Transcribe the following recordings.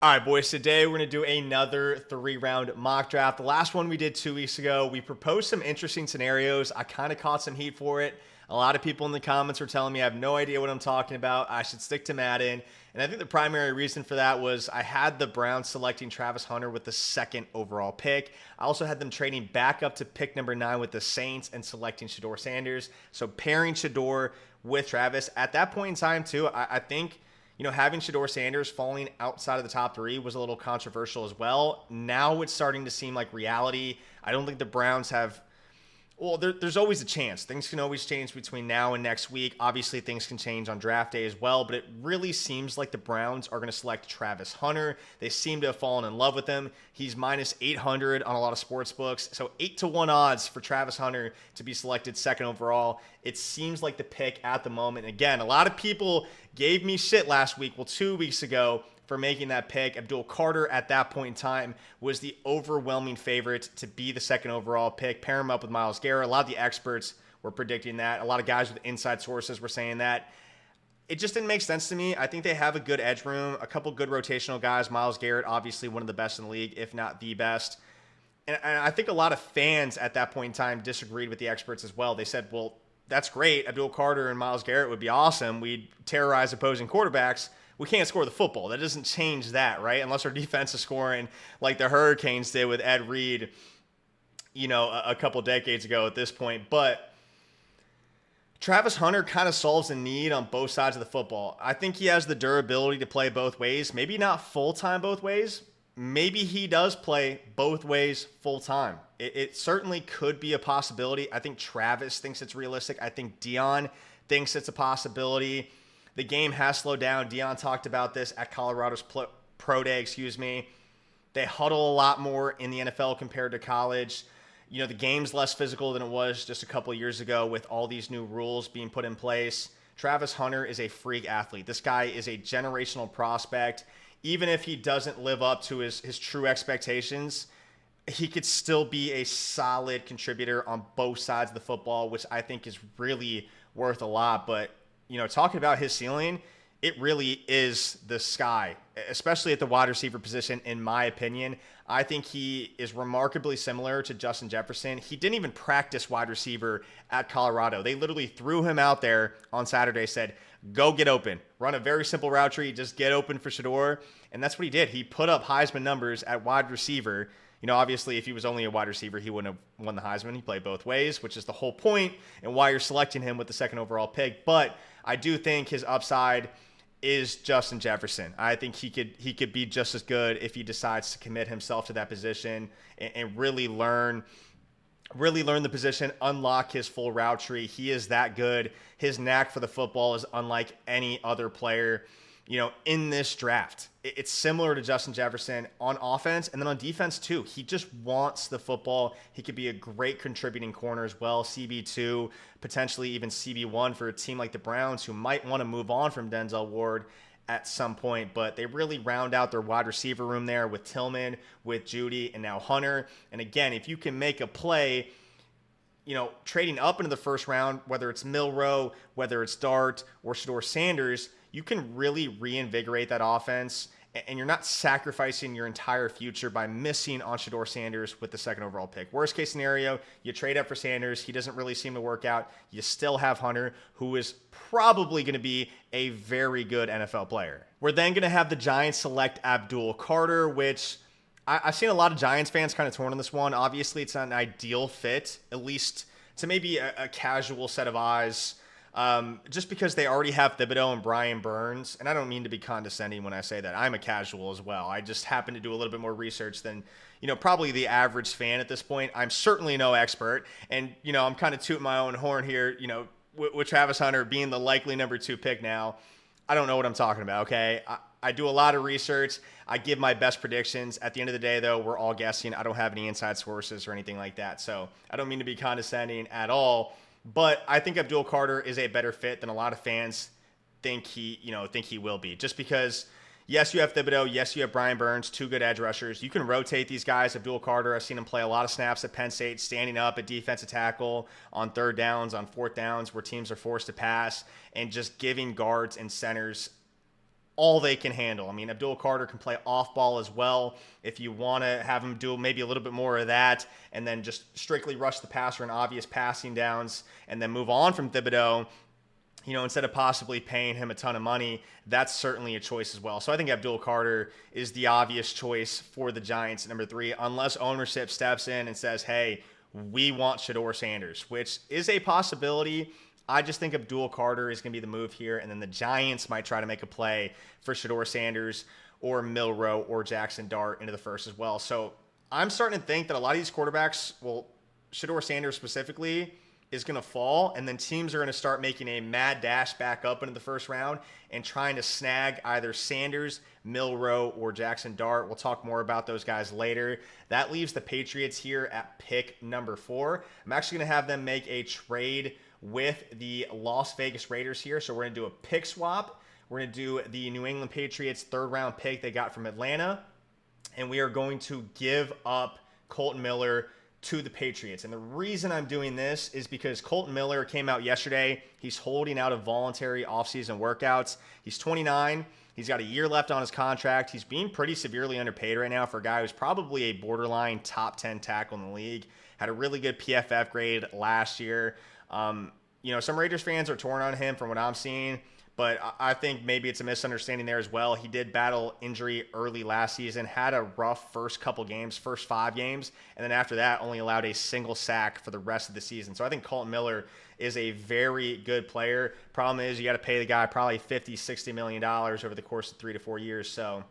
All right, boys, today we're going to do another 3-round mock draft. The last one we did 2 weeks ago, we proposed some interesting scenarios. I kind of caught some heat for it. A lot of people in the comments were telling me I have no idea what I'm talking about. I should stick to Madden. And I think the primary reason for that was I had the Browns selecting Travis Hunter with the second overall pick. I also had them trading back up to pick number 9 with the Saints and selecting Shedeur Sanders. So pairing Shedeur with Travis at that point in time, too, I think having Shedeur Sanders falling outside of the top 3 was a little controversial as well. Now it's starting to seem like reality. I don't think the Browns have. Well, there's always a chance. Things can always change between now and next week. Obviously, things can change on draft day as well, but it really seems like the Browns are going to select Travis Hunter. They seem to have fallen in love with him. He's minus 800 on a lot of sports books. So 8-1 odds for Travis Hunter to be selected second overall. It seems like the pick at the moment. Again, a lot of people gave me shit last week, 2 weeks ago, for making that pick. Abdul Carter at that point in time was the overwhelming favorite to be the second overall pick. Pair him up with Myles Garrett. A lot of the experts were predicting that. A lot of guys with inside sources were saying that. It just didn't make sense to me. I think they have a good edge room, a couple good rotational guys. Myles Garrett, obviously one of the best in the league, if not the best. And I think a lot of fans at that point in time disagreed with the experts as well. They said, well, that's great. Abdul Carter and Myles Garrett would be awesome. We'd terrorize opposing quarterbacks. We can't score the football. That doesn't change that, right? Unless our defense is scoring like the Hurricanes did with Ed Reed, a couple decades ago at this point. But Travis Hunter kind of solves a need on both sides of the football. I think he has the durability to play both ways. Maybe not full-time both ways. Maybe he does play both ways full-time. It certainly could be a possibility. I think Travis thinks it's realistic. I think Dion thinks it's a possibility. The game has slowed down. Dion talked about this at Colorado's pro day, They huddle a lot more in the NFL compared to college. The game's less physical than it was just a couple of years ago with all these new rules being put in place. Travis Hunter is a freak athlete. This guy is a generational prospect. Even if he doesn't live up to his true expectations, he could still be a solid contributor on both sides of the football, which I think is really worth a lot. But talking about his ceiling, it really is the sky, especially at the wide receiver position, in my opinion. I think he is remarkably similar to Justin Jefferson. He didn't even practice wide receiver at Colorado. They literally threw him out there on Saturday, said, go get open. Run a very simple route tree, just get open for Shedeur. And that's what he did. He put up Heisman numbers at wide receiver. Obviously, if he was only a wide receiver, he wouldn't have won the Heisman. He played both ways, which is the whole point and why you're selecting him with the second overall pick. But I do think his upside is Justin Jefferson. I think he could be just as good if he decides to commit himself to that position and really learn the position, unlock his full route tree. He is that good. His knack for the football is unlike any other player in this draft. It's similar to Justin Jefferson on offense, and then on defense too. He just wants the football. He could be a great contributing corner as well, CB2, potentially even CB1 for a team like the Browns who might want to move on from Denzel Ward at some point, but they really round out their wide receiver room there with Tillman, with Judy, and now Hunter. And again, if you can make a play, trading up into the first round, whether it's Milroe, whether it's Dart, or Shedeur Sanders, you can really reinvigorate that offense, and you're not sacrificing your entire future by missing on Shedeur Sanders with the second overall pick. Worst case scenario, you trade up for Sanders. He doesn't really seem to work out. You still have Hunter, who is probably going to be a very good NFL player. We're then going to have the Giants select Abdul Carter, which I've seen a lot of Giants fans kind of torn on this one. Obviously, it's not an ideal fit, at least to maybe a casual set of eyes. Just because they already have Thibodeau and Brian Burns, and I don't mean to be condescending when I say that. I'm a casual as well. I just happen to do a little bit more research than, probably the average fan at this point. I'm certainly no expert, and, I'm kind of tooting my own horn here, with Travis Hunter being the likely number 2 pick now. I don't know what I'm talking about, okay? I do a lot of research. I give my best predictions. At the end of the day, though, we're all guessing. I don't have any inside sources or anything like that, so I don't mean to be condescending at all. But I think Abdul Carter is a better fit than a lot of fans think he will be. Just because, yes, you have Thibodeau, yes, you have Brian Burns, 2 good edge rushers. You can rotate these guys. Abdul Carter, I've seen him play a lot of snaps at Penn State, standing up at defensive tackle on third downs, on fourth downs, where teams are forced to pass, and just giving guards and centers all they can handle. I mean, Abdul Carter can play off ball as well. If you want to have him do maybe a little bit more of that and then just strictly rush the passer and obvious passing downs and then move on from Thibodeau, instead of possibly paying him a ton of money, that's certainly a choice as well. So I think Abdul Carter is the obvious choice for the Giants at number 3, unless ownership steps in and says, hey, we want Shedeur Sanders, which is a possibility. I just think Abdul Carter is going to be the move here, and then the Giants might try to make a play for Shedeur Sanders or Milroe or Jackson Dart into the first as well. So I'm starting to think that a lot of these quarterbacks, Shedeur Sanders specifically, is going to fall, and then teams are going to start making a mad dash back up into the first round and trying to snag either Sanders, Milroe, or Jackson Dart. We'll talk more about those guys later. That leaves the Patriots here at pick number 4. I'm actually going to have them make a trade with the Las Vegas Raiders here. So we're going to do a pick swap. We're going to do the New England Patriots 3rd round pick they got from Atlanta, and we are going to give up Kolton Miller to the Patriots. And the reason I'm doing this is because Kolton Miller came out yesterday. He's holding out of voluntary offseason workouts. He's 29. He's got a year left on his contract. He's being pretty severely underpaid right now for a guy who's probably a borderline top 10 tackle in the league. Had a really good PFF grade last year. Some Raiders fans are torn on him from what I'm seeing, but I think maybe it's a misunderstanding there as well. He did battle injury early last season, had a rough first 5 games, and then after that only allowed a single sack for the rest of the season. So I think Kolton Miller is a very good player. Problem is you got to pay the guy probably $50-60 million over the course of 3 to 4 years. So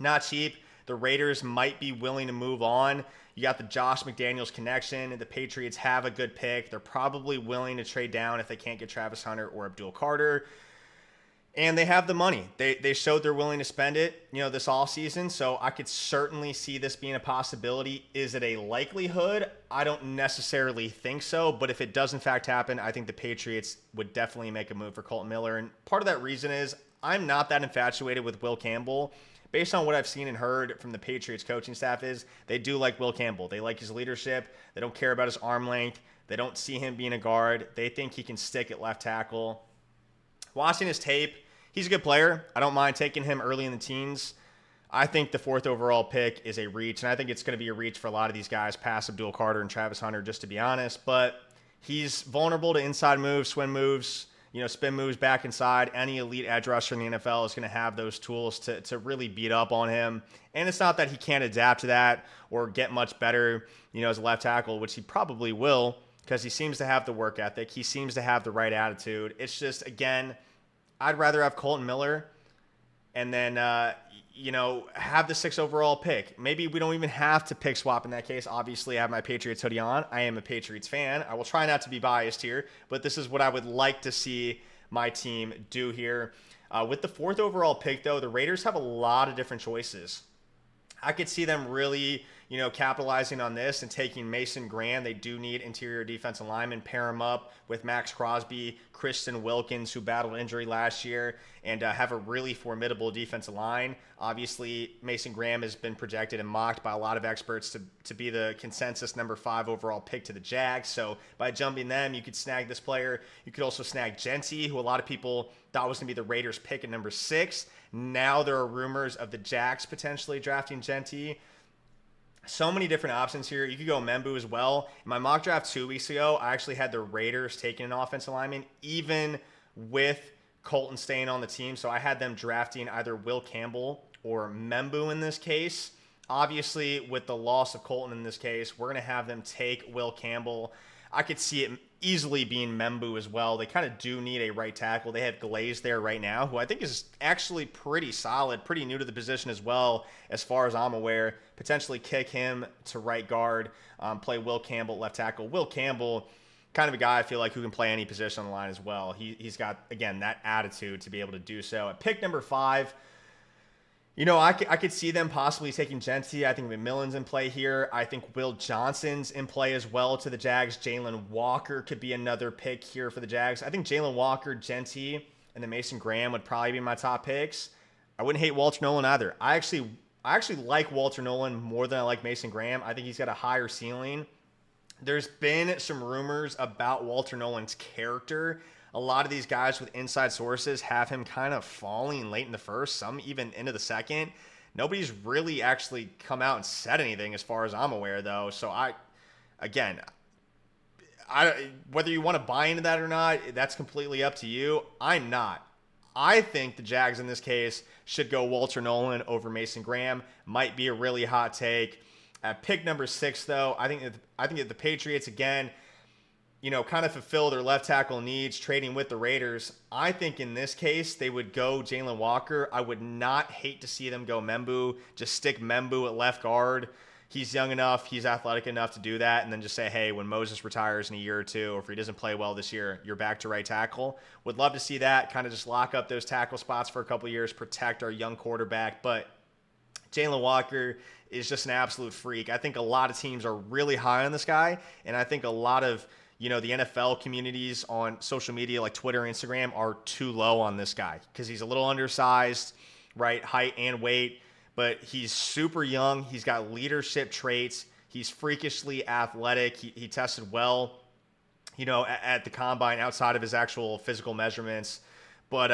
not cheap. The Raiders might be willing to move on. You got the Josh McDaniels connection. The Patriots have a good pick. They're probably willing to trade down if they can't get Travis Hunter or Abdul Carter. And they have the money. They showed they're willing to spend it, this offseason. So I could certainly see this being a possibility. Is it a likelihood? I don't necessarily think so. But if it does in fact happen, I think the Patriots would definitely make a move for Kolton Miller. And part of that reason is I'm not that infatuated with Will Campbell. Based on what I've seen and heard from the Patriots coaching staff is they do like Will Campbell. They like his leadership. They don't care about his arm length. They don't see him being a guard. They think he can stick at left tackle. Watching his tape, he's a good player. I don't mind taking him early in the teens. I think the 4th overall pick is a reach, and I think it's going to be a reach for a lot of these guys past Abdul Carter and Travis Hunter, just to be honest. But he's vulnerable to inside moves, swim moves, spin moves back inside. Any elite edge rusher in the NFL is going to have those tools to really beat up on him. And it's not that he can't adapt to that or get much better, as a left tackle, which he probably will because he seems to have the work ethic. He seems to have the right attitude. It's just, again, I'd rather have Kolton Miller and then, have the 6th overall pick. Maybe we don't even have to pick swap in that case. Obviously, I have my Patriots hoodie on. I am a Patriots fan. I will try not to be biased here, but this is what I would like to see my team do here. With the 4th overall pick, though, the Raiders have a lot of different choices. I could see them really, capitalizing on this and taking Mason Graham. They do need interior defensive linemen. Pair him up with Max Crosby, Kristen Wilkins, who battled injury last year, and have a really formidable defensive line. Obviously, Mason Graham has been projected and mocked by a lot of experts to be the consensus number 5 overall pick to the Jags. So by jumping them, you could snag this player. You could also snag Genty, who a lot of people thought was going to be the Raiders pick at number 6. Now there are rumors of the Jags potentially drafting Genty. So many different options here. You could go Membu as well. In my mock draft 2 weeks ago, I actually had the Raiders taking an offensive lineman, even with Colton staying on the team. So I had them drafting either Will Campbell or Membu in this case. Obviously, with the loss of Colton in this case, we're going to have them take Will Campbell. I could see it easily being Membu as well. They kind of do need a right tackle. They have Glaze there right now, who I think is actually pretty solid, pretty new to the position as well, as far as I'm aware. Potentially kick him to right guard, play Will Campbell left tackle. Will Campbell, kind of a guy I feel like who can play any position on the line as well. He's got, again, that attitude to be able to do so. At pick number 5, I could see them possibly taking Genty. I think McMillan's in play here. I think Will Johnson's in play as well to the Jags. Jalen Walker could be another pick here for the Jags. I think Jalen Walker, Genty, and then Mason Graham would probably be my top picks. I wouldn't hate Walter Nolan either. I actually like Walter Nolan more than I like Mason Graham. I think he's got a higher ceiling. There's been some rumors about Walter Nolan's character. a lot of these guys with inside sources have him kind of falling late in the first, some even into the second. Nobody's really actually come out and said anything as far as I'm aware, though. So again, whether you want to buy into that or not, that's completely up to you. I'm not. I think the Jags in this case should go Walter Nolan over Mason Graham. Might be a really hot take. At pick number 6, though, I think that the Patriots, again, kind of fulfill their left tackle needs, trading with the Raiders. I think in this case, they would go Jalen Walker. I would not hate to see them go Membu. Just stick Membu at left guard. He's young enough, he's athletic enough to do that, and then just say, hey, when Moses retires in a year or two, or if he doesn't play well this year, you're back to right tackle. Would love to see that, kind of just lock up those tackle spots for a couple of years, protect our young quarterback. But Jalen Walker is just an absolute freak. I think a lot of teams are really high on this guy, and I think a lot of the NFL communities on social media like Twitter, Instagram are too low on this guy because he's a little undersized, right, height and weight. But he's super young. He's got leadership traits. He's freakishly athletic. He tested well, at the combine outside of his actual physical measurements. But,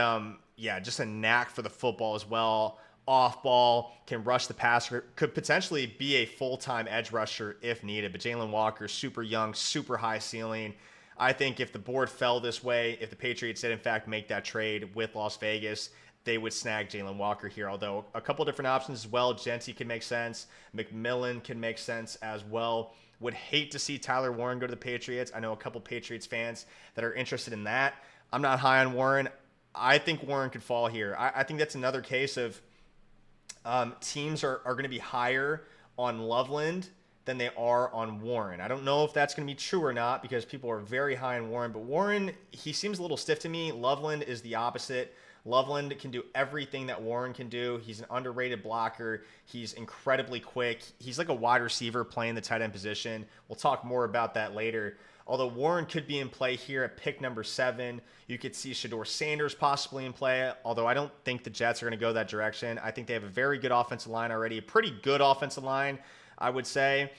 just a knack for the football as well. Off ball, can rush the passer, could potentially be a full-time edge rusher if needed. But Jalen Walker, super young, super high ceiling. I think if the board fell this way, if the Patriots did in fact make that trade with Las Vegas, they would snag Jalen Walker here, although a couple different options as well. Genty can make sense. McMillan can make sense as well. Would hate to see Tyler Warren go to the Patriots. I know a couple Patriots fans that are interested in that. I'm not high on Warren. I think Warren could fall here. I think that's another case of teams are going to be higher on Loveland than they are on Warren. I don't know if that's going to be true or not because people are very high on Warren, but Warren, he seems a little stiff to me. Loveland is the opposite. Loveland can do everything that Warren can do. He's an underrated blocker. He's incredibly quick. He's like a wide receiver playing the tight end position. We'll talk more about that later. Although Warren could be in play here at pick number 7. You could see Shedeur Sanders possibly in play, although I don't think the Jets are going to go that direction. I think they have a very good offensive line already, a pretty good offensive line, I would say,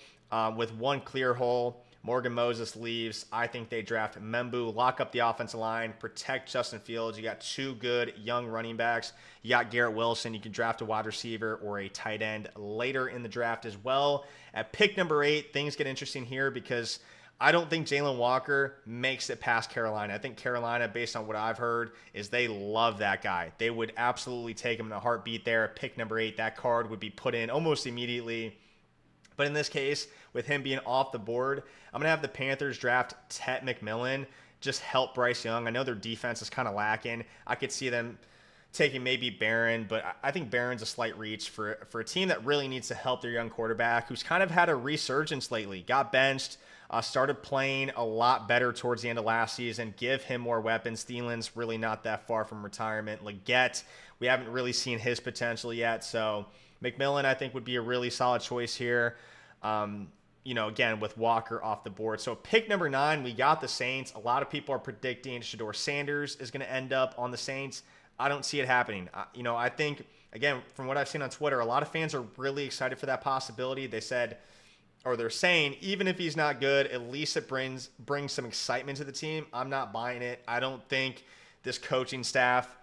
with one clear hole. Morgan Moses leaves. I think they draft Membu, lock up the offensive line, protect Justin Fields. You got 2 good young running backs. You got Garrett Wilson. You can draft a wide receiver or a tight end later in the draft as well. At pick number 8, things get interesting here because I don't think Jalen Walker makes it past Carolina. I think Carolina, based on what I've heard, is they love that guy. They would absolutely take him in a heartbeat there. At pick number 8, that card would be put in almost immediately. But in this case, with him being off the board, I'm going to have the Panthers draft Tet McMillan, just help Bryce Young. I know their defense is kind of lacking. I could see them taking maybe Barron, but I think Barron's a slight reach for a team that really needs to help their young quarterback, who's kind of had a resurgence lately. Got benched, started playing a lot better towards the end of last season. Give him more weapons. Thielen's really not that far from retirement. Leggett, we haven't really seen his potential yet, so McMillan, I think, would be a really solid choice here. Again, with Walker off the board. So pick number 9, we got the Saints. A lot of people are predicting Shedeur Sanders is going to end up on the Saints. I don't see it happening. I think, again, from what I've seen on Twitter, a lot of fans are really excited for that possibility. They're saying, even if he's not good, at least it brings some excitement to the team. I'm not buying it. I don't think this coaching staff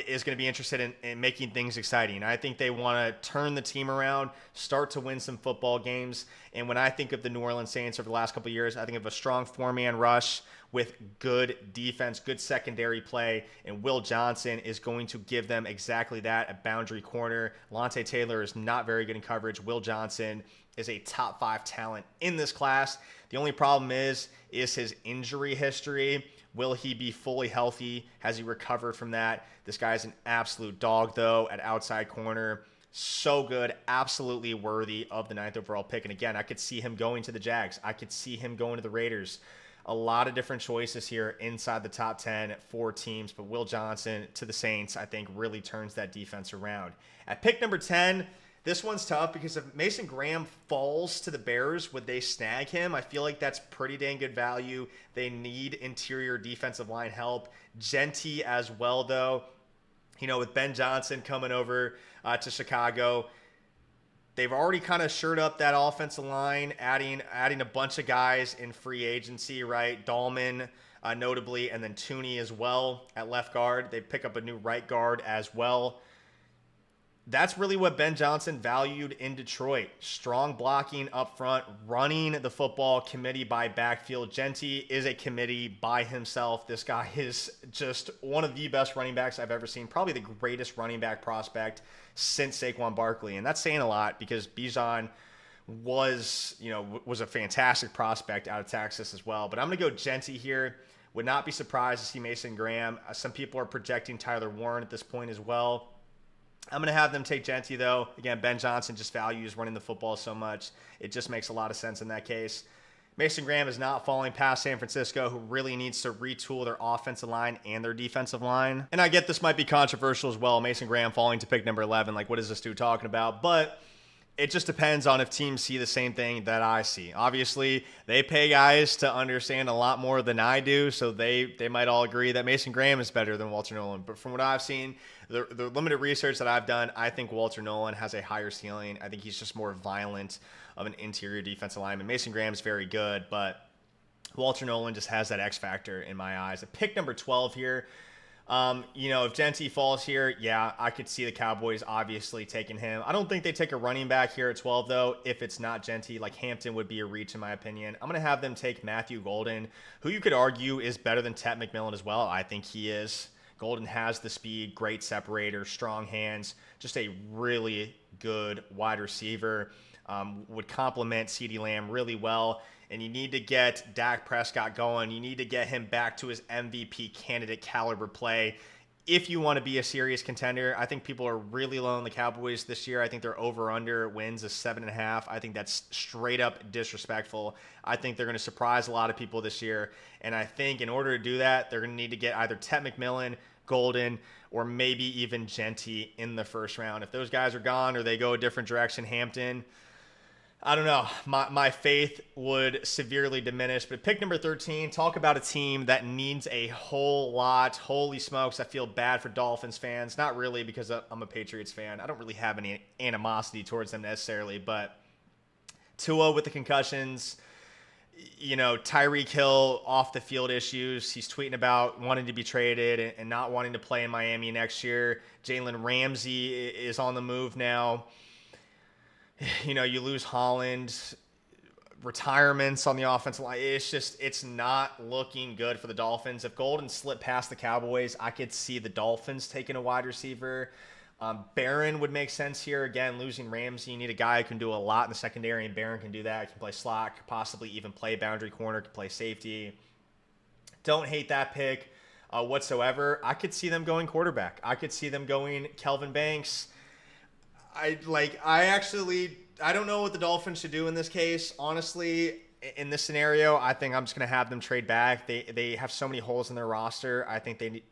is going to be interested in making things exciting. I think they want to turn the team around, start to win some football games. And when I think of the New Orleans Saints over the last couple of years, I think of a strong 4-man rush with good defense, good secondary play, and Will Johnson is going to give them exactly that at boundary corner. Lante Taylor is not very good in coverage. Will Johnson is a top 5 talent in this class. The only problem is his injury history. Will he be fully healthy? Has he recovered from that? This guy's an absolute dog, though, at outside corner. So good, absolutely worthy of the 9th overall pick. And again, I could see him going to the Jags. I could see him going to the Raiders. A lot of different choices here inside the top 10 for teams, but Will Johnson to the Saints, I think, really turns that defense around. At pick number 10, this one's tough because if Mason Graham falls to the Bears, would they snag him? I feel like that's pretty dang good value. They need interior defensive line help. Genty as well, though. With Ben Johnson coming over to Chicago, they've already kind of shored up that offensive line, adding a bunch of guys in free agency, right? Dahlman, notably, and then Tooney as well at left guard. They pick up a new right guard as well. That's really what Ben Johnson valued in Detroit. Strong blocking up front, running the football, committee by backfield. Genty is a committee by himself. This guy is just one of the best running backs I've ever seen. Probably the greatest running back prospect since Saquon Barkley. And that's saying a lot because Bijan was a fantastic prospect out of Texas as well. But I'm going to go Genty here. Would not be surprised to see Mason Graham. Some people are projecting Tyler Warren at this point as well. I'm going to have them take Genty, though. Again, Ben Johnson just values running the football so much. It just makes a lot of sense in that case. Mason Graham is not falling past San Francisco, who really needs to retool their offensive line and their defensive line. And I get this might be controversial as well. Mason Graham falling to pick number 11. Like, what is this dude talking about? But it just depends on if teams see the same thing that I see. Obviously, they pay guys to understand a lot more than I do, so they might all agree that Mason Graham is better than Walter Nolan. But from what I've seen, the limited research that I've done, I think Walter Nolan has a higher ceiling. I think he's just more violent of an interior defensive lineman. Mason Graham is very good, but Walter Nolan just has that X factor in my eyes. At pick number 12 here, if Genty falls here, yeah, I could see the Cowboys obviously taking him. I don't think they take a running back here at 12, though. If it's not Genty, like Hampton would be a reach in my opinion. I'm going to have them take Matthew Golden, who you could argue is better than Tet McMillan as well. I think he is. Golden has the speed, great separator, strong hands, just a really good wide receiver. Would complement CeeDee Lamb really well. And you need to get Dak Prescott going. You need to get him back to his MVP candidate caliber play if you want to be a serious contender. I think people are really low on the Cowboys this year. I think their over-under wins is 7.5. I think that's straight up disrespectful. I think they're going to surprise a lot of people this year. And I think in order to do that, they're going to need to get either Tet McMillan, Golden, or maybe even Genty in the first round. If those guys are gone or they go a different direction, Hampton, I don't know. My faith would severely diminish. But pick number 13, talk about a team that needs a whole lot. Holy smokes, I feel bad for Dolphins fans. Not really, because I'm a Patriots fan. I don't really have any animosity towards them necessarily. But Tua with the concussions, Tyreek Hill off the field issues. He's tweeting about wanting to be traded and not wanting to play in Miami next year. Jalen Ramsey is on the move now. You lose Holland, retirements on the offensive line. It's not looking good for the Dolphins. If Golden slipped past the Cowboys, I could see the Dolphins taking a wide receiver. Barron would make sense here. Again, losing Ramsey, you need a guy who can do a lot in the secondary, and Barron can do that. He can play slot, could possibly even play boundary corner, can play safety. Don't hate that pick whatsoever. I could see them going quarterback. I could see them going Kelvin Banks. I don't know what the Dolphins should do in this case. Honestly, in this scenario, I think I'm just going to have them trade back. They have so many holes in their roster. I think they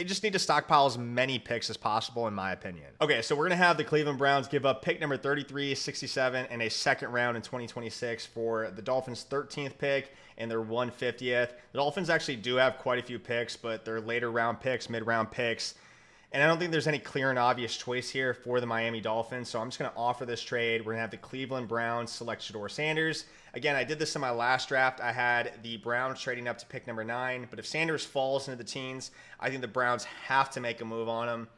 just need to stockpile as many picks as possible, in my opinion. Okay, so we're going to have the Cleveland Browns give up pick number 33, 67, and a second round in 2026 for the Dolphins' 13th pick and their 150th. The Dolphins actually do have quite a few picks, but they're later round picks, mid-round picks. And I don't think there's any clear and obvious choice here for the Miami Dolphins. So I'm just going to offer this trade. We're going to have the Cleveland Browns select Shedeur Sanders. Again, I did this in my last draft. I had the Browns trading up to pick number 9. But if Sanders falls into the teens, I think the Browns have to make a move on him.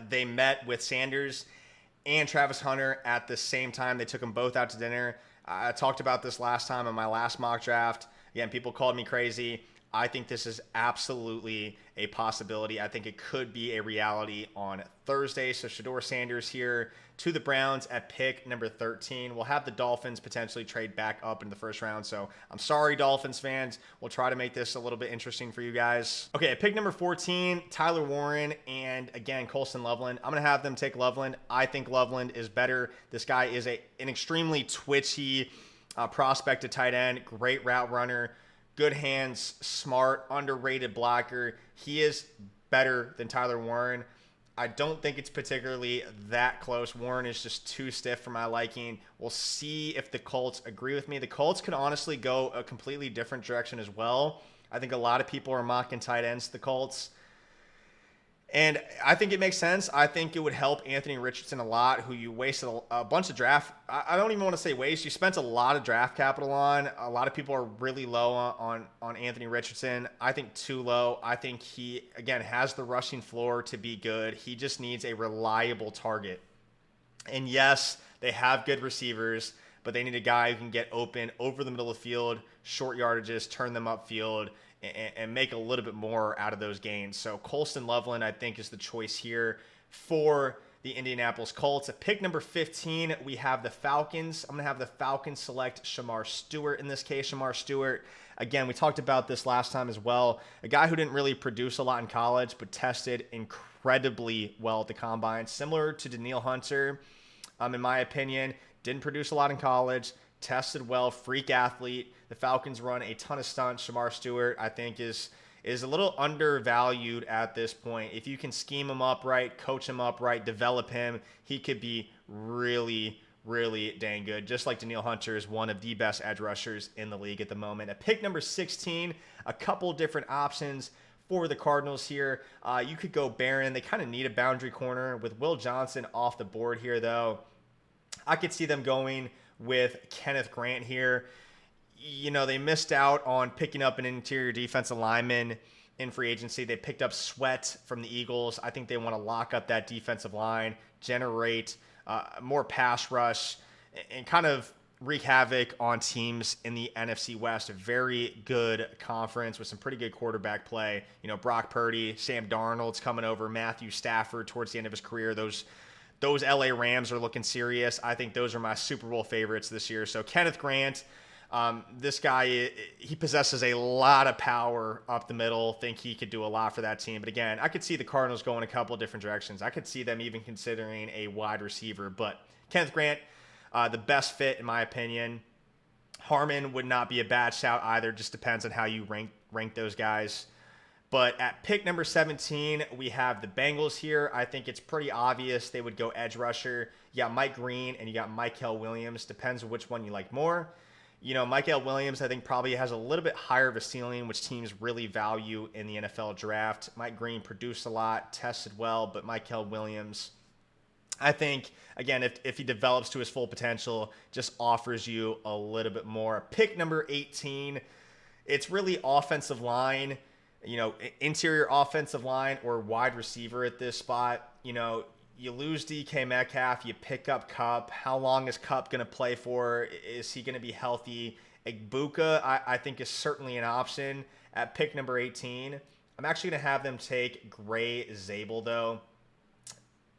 They met with Sanders and Travis Hunter at the same time. They took them both out to dinner. I talked about this last time in my last mock draft. Again, people called me crazy. I think this is absolutely a possibility. I think it could be a reality on Thursday. So Shedeur Sanders here to the Browns at pick number 13. We'll have the Dolphins potentially trade back up in the first round. So I'm sorry, Dolphins fans. We'll try to make this a little bit interesting for you guys. Okay, at pick number 14, Tyler Warren and, again, Colston Loveland. I'm going to have them take Loveland. I think Loveland is better. This guy is an extremely twitchy prospect at tight end, great route runner. Good hands, smart, underrated blocker. He is better than Tyler Warren. I don't think it's particularly that close. Warren is just too stiff for my liking. We'll see if the Colts agree with me. The Colts could honestly go a completely different direction as well. I think a lot of people are mocking tight ends to the Colts. And I think it makes sense. I think it would help Anthony Richardson a lot, who you wasted a bunch of draft. I don't even want to say waste. You spent a lot of draft capital on. A lot of people are really low on Anthony Richardson. I think too low. I think he, again, has the rushing floor to be good. He just needs a reliable target. And yes, they have good receivers, but they need a guy who can get open over the middle of the field, short yardages, turn them upfield, and make a little bit more out of those gains. So Colston Loveland, I think, is the choice here for the Indianapolis Colts. At pick number 15, we have the Falcons. I'm going to have the Falcons select Shedeur Stewart in this case. Shedeur Stewart, again, we talked about this last time as well. A guy who didn't really produce a lot in college, but tested incredibly well at the combine. Similar to Danielle Hunter, in my opinion. Didn't produce a lot in college, tested well, freak athlete. The Falcons run a ton of stunts. Shedeur Stewart, I think, is a little undervalued at this point. If you can scheme him up right, coach him up right, develop him, he could be really, really dang good. Just like Danielle Hunter is one of the best edge rushers in the league at the moment. At pick number 16, a couple different options for the Cardinals here. You could go Barron. They kind of need a boundary corner. With Will Johnson off the board here, though, I could see them going with Kenneth Grant here. You know, they missed out on picking up an interior defensive lineman in free agency. They picked up Sweat from the Eagles. I think they want to lock up that defensive line, generate more pass rush, and kind of wreak havoc on teams in the NFC West. A very good conference with some pretty good quarterback play. You know, Brock Purdy, Sam Darnold's coming over, Matthew Stafford towards the end of his career. Those LA Rams are looking serious. I think those are my Super Bowl favorites this year. So Kenneth Grant, this guy, he possesses a lot of power up the middle. Think he could do a lot for that team. But again, I could see the Cardinals going a couple of different directions. I could see them even considering a wide receiver. But Kenneth Grant, the best fit in my opinion. Harmon would not be a bad shout either. Just depends on how you rank those guys. But at pick number 17, we have the Bengals here. I think it's pretty obvious they would go edge rusher. You got Mike Green and you got Mykel Williams. Depends on which one you like more. You know, Mykel Williams, I think, probably has a little bit higher of a ceiling, which teams really value in the NFL draft. Mike Green produced a lot, tested well, but Mykel Williams, I think, again, if he develops to his full potential, just offers you a little bit more. Pick number 18, it's really offensive line. You know, interior offensive line or wide receiver at this spot. You know, you lose DK Metcalf, you pick up Kupp. How long is Kupp going to play for? Is he going to be healthy? Igbuka, I think, is certainly an option at pick number 18. I'm actually going to have them take Gray Zabel, though.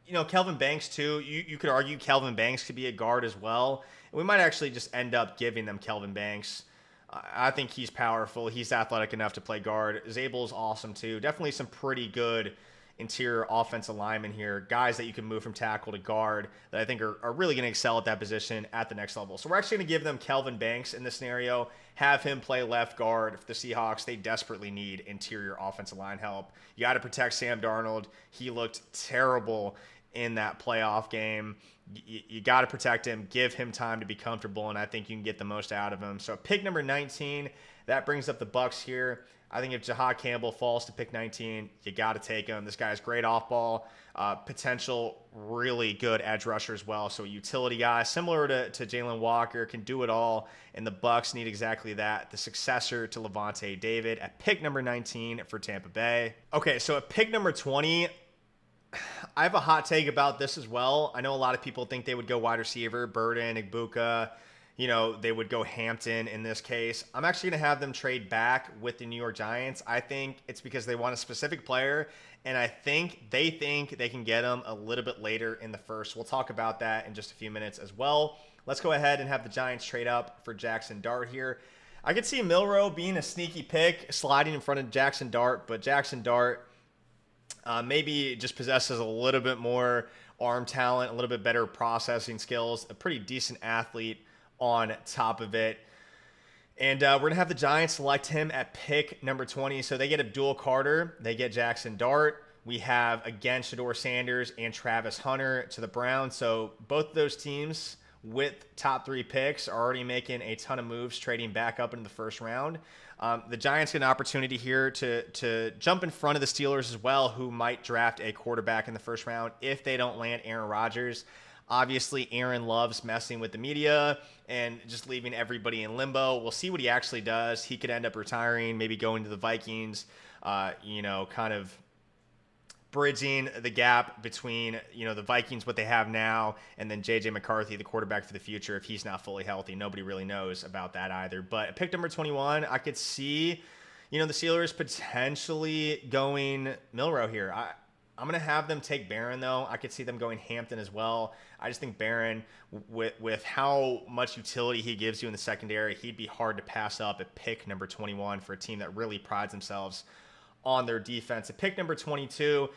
You know, Kelvin Banks, too. You could argue Kelvin Banks could be a guard as well. And we might actually just end up giving them Kelvin Banks. I think he's powerful. He's athletic enough to play guard. Zabel's awesome, too. Definitely some pretty good interior offensive linemen here. Guys that you can move from tackle to guard that I think are really going to excel at that position at the next level. So we're actually going to give them Kelvin Banks in this scenario. Have him play left guard for the Seahawks. They desperately need interior offensive line help. You got to protect Sam Darnold. He looked terrible in that playoff game. You got to protect him, give him time to be comfortable, and I think you can get the most out of him. So pick number 19, that brings up the Bucs here. I think if Jahad Campbell falls to pick 19, you got to take him. This guy's great off ball, potential really good edge rusher as well. So a utility guy, similar to Jalen Walker, can do it all, and the Bucs need exactly that. The successor to Levante David at pick number 19 for Tampa Bay. Okay, so at pick number 20, I have a hot take about this as well. I know a lot of people think they would go wide receiver, Burden, Igbuka. You know, they would go Hampton in this case. I'm actually going to have them trade back with the New York Giants. I think it's because they want a specific player, and I think they can get him a little bit later in the first. We'll talk about that in just a few minutes as well. Let's go ahead and have the Giants trade up for Jackson Dart here. I could see Milroe being a sneaky pick, sliding in front of Jackson Dart, but Jackson Dart maybe just possesses a little bit more arm talent, a little bit better processing skills, a pretty decent athlete on top of it. And we're going to have the Giants select him at pick number 20. So they get Abdul Carter. They get Jackson Dart. We have, again, Shedeur Sanders and Travis Hunter to the Browns. So both of those teams with top 3 picks are already making a ton of moves, trading back up into the first round. The Giants get an opportunity here to jump in front of the Steelers as well, who might draft a quarterback in the first round if they don't land Aaron Rodgers. Obviously, Aaron loves messing with the media and just leaving everybody in limbo. We'll see what he actually does. He could end up retiring, maybe going to the Vikings, kind of bridging the gap between, the Vikings, what they have now, and then J.J. McCarthy, the quarterback for the future, if he's not fully healthy. Nobody really knows about that either. But at pick number 21, I could see, the Steelers potentially going Milroe here. I'm going to have them take Barron, though. I could see them going Hampton as well. I just think Barron, with how much utility he gives you in the secondary, he'd be hard to pass up at pick number 21 for a team that really prides themselves on their defense. At pick number 22,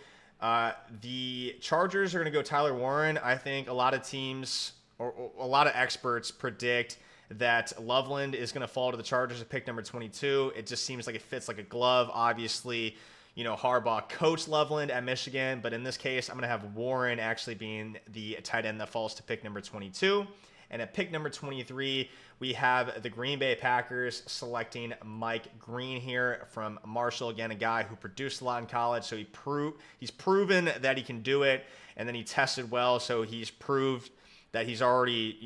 the Chargers are going to go Tyler Warren. I think a lot of teams or a lot of experts predict that Loveland is going to fall to the Chargers at pick number 22. It just seems like it fits like a glove. Obviously, Harbaugh coached Loveland at Michigan, but in this case, I'm going to have Warren actually being the tight end that falls to pick number 22. And at pick number 23, we have the Green Bay Packers selecting Mike Green here from Marshall. Again, a guy who produced a lot in college, so he's proven that he can do it, and then he tested well, so he's proved that he's already,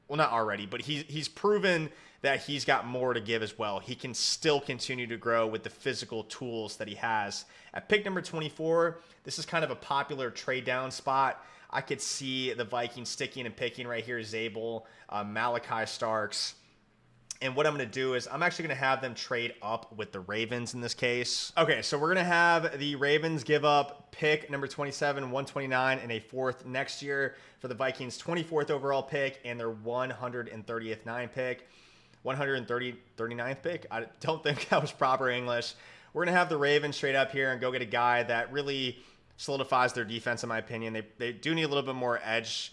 not already, but he's proven that he's got more to give as well. He can still continue to grow with the physical tools that he has. At pick number 24, this is kind of a popular trade down spot. I could see the Vikings sticking and picking right here. Zabel, Malachi Starks. And what I'm going to do is I'm actually going to have them trade up with the Ravens in this case. Okay, so we're going to have the Ravens give up pick number 27, 129, and a fourth next year for the Vikings' 24th overall pick and their 139th pick. 139th pick? I don't think that was proper English. We're going to have the Ravens straight up here and go get a guy that really solidifies their defense, in my opinion. They do need a little bit more edge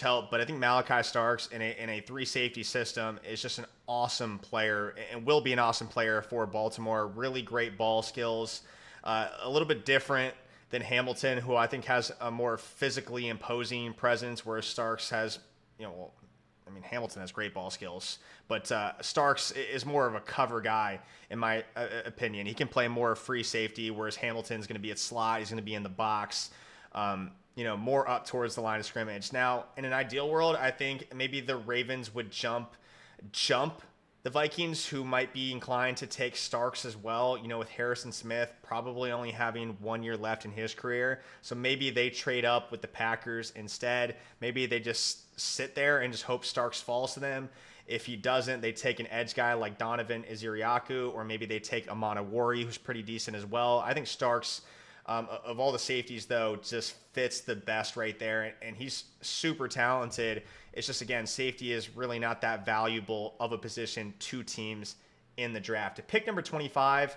help, but I think Malachi Starks in a three safety system is just an awesome player and will be an awesome player for Baltimore. Really great ball skills, a little bit different than Hamilton, who I think has a more physically imposing presence, whereas Starks has, Hamilton has great ball skills, but Starks is more of a cover guy, in my opinion. He can play more free safety, whereas Hamilton's going to be at slot. He's going to be in the box, more up towards the line of scrimmage. Now, in an ideal world, I think maybe the Ravens would jump the Vikings, who might be inclined to take Starks as well, with Harrison Smith probably only having 1 year left in his career. So maybe they trade up with the Packers instead. Maybe they just sit there and just hope Starks falls to them. If he doesn't, they take an edge guy like Donovan Iziriaku, or maybe they take Amana Wari, who's pretty decent as well. I think Starks, of all the safeties, though, just fits the best right there, and he's super talented. It's just, again, safety is really not that valuable of a position to teams in the draft. At pick number 25,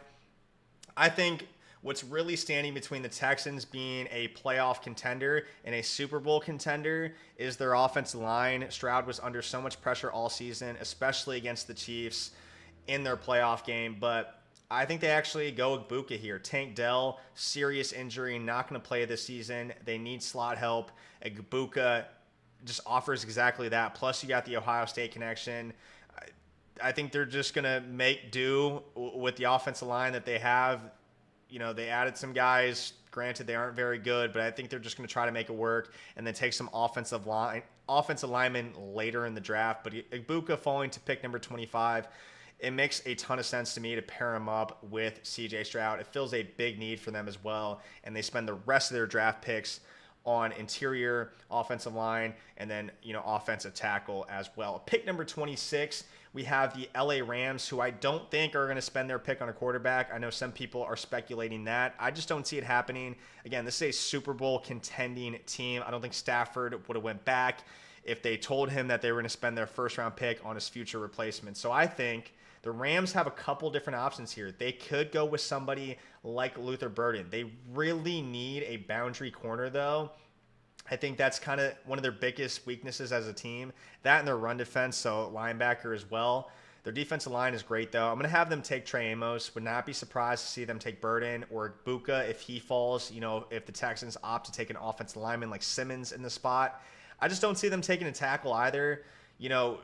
I think what's really standing between the Texans being a playoff contender and a Super Bowl contender is their offensive line. Stroud was under so much pressure all season, especially against the Chiefs in their playoff game, but I think they actually go Igbuka here. Tank Dell, serious injury, not going to play this season. They need slot help. Igbuka just offers exactly that. Plus, you got the Ohio State connection. I think they're just going to make do with the offensive line that they have. They added some guys. Granted, they aren't very good, but I think they're just going to try to make it work and then take some offensive linemen later in the draft. But Igbuka falling to pick number 25, it makes a ton of sense to me to pair him up with C.J. Stroud. It fills a big need for them as well, and they spend the rest of their draft picks on interior offensive line and then, offensive tackle as well. Pick number 26, we have the LA Rams, who I don't think are going to spend their pick on a quarterback. I know some people are speculating that. I just don't see it happening. Again, this is a Super Bowl contending team. I don't think Stafford would have went back if they told him that they were going to spend their first round pick on his future replacement. So I think the Rams have a couple different options here. They could go with somebody like Luther Burden. They really need a boundary corner, though. I think that's kind of one of their biggest weaknesses as a team. That and their run defense, so linebacker as well. Their defensive line is great, though. I'm going to have them take Trey Amos. Would not be surprised to see them take Burden or Buka if he falls, if the Texans opt to take an offensive lineman like Simmons in the spot. I just don't see them taking a tackle either.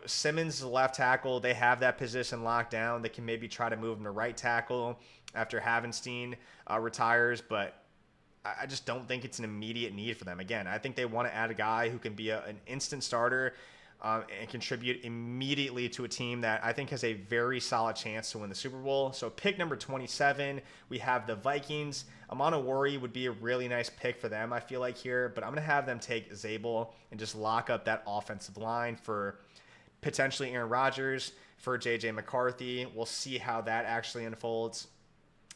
Simmons is a left tackle. They have that position locked down. They can maybe try to move him to right tackle after Havenstein retires, but I just don't think it's an immediate need for them. Again, I think they want to add a guy who can be an instant starter and contribute immediately to a team that I think has a very solid chance to win the Super Bowl. So pick number 27, we have the Vikings. Amanawari would be a really nice pick for them, I feel like, here, but I'm going to have them take Zabel and just lock up that offensive line for potentially Aaron Rodgers, for J.J. McCarthy. We'll see how that actually unfolds.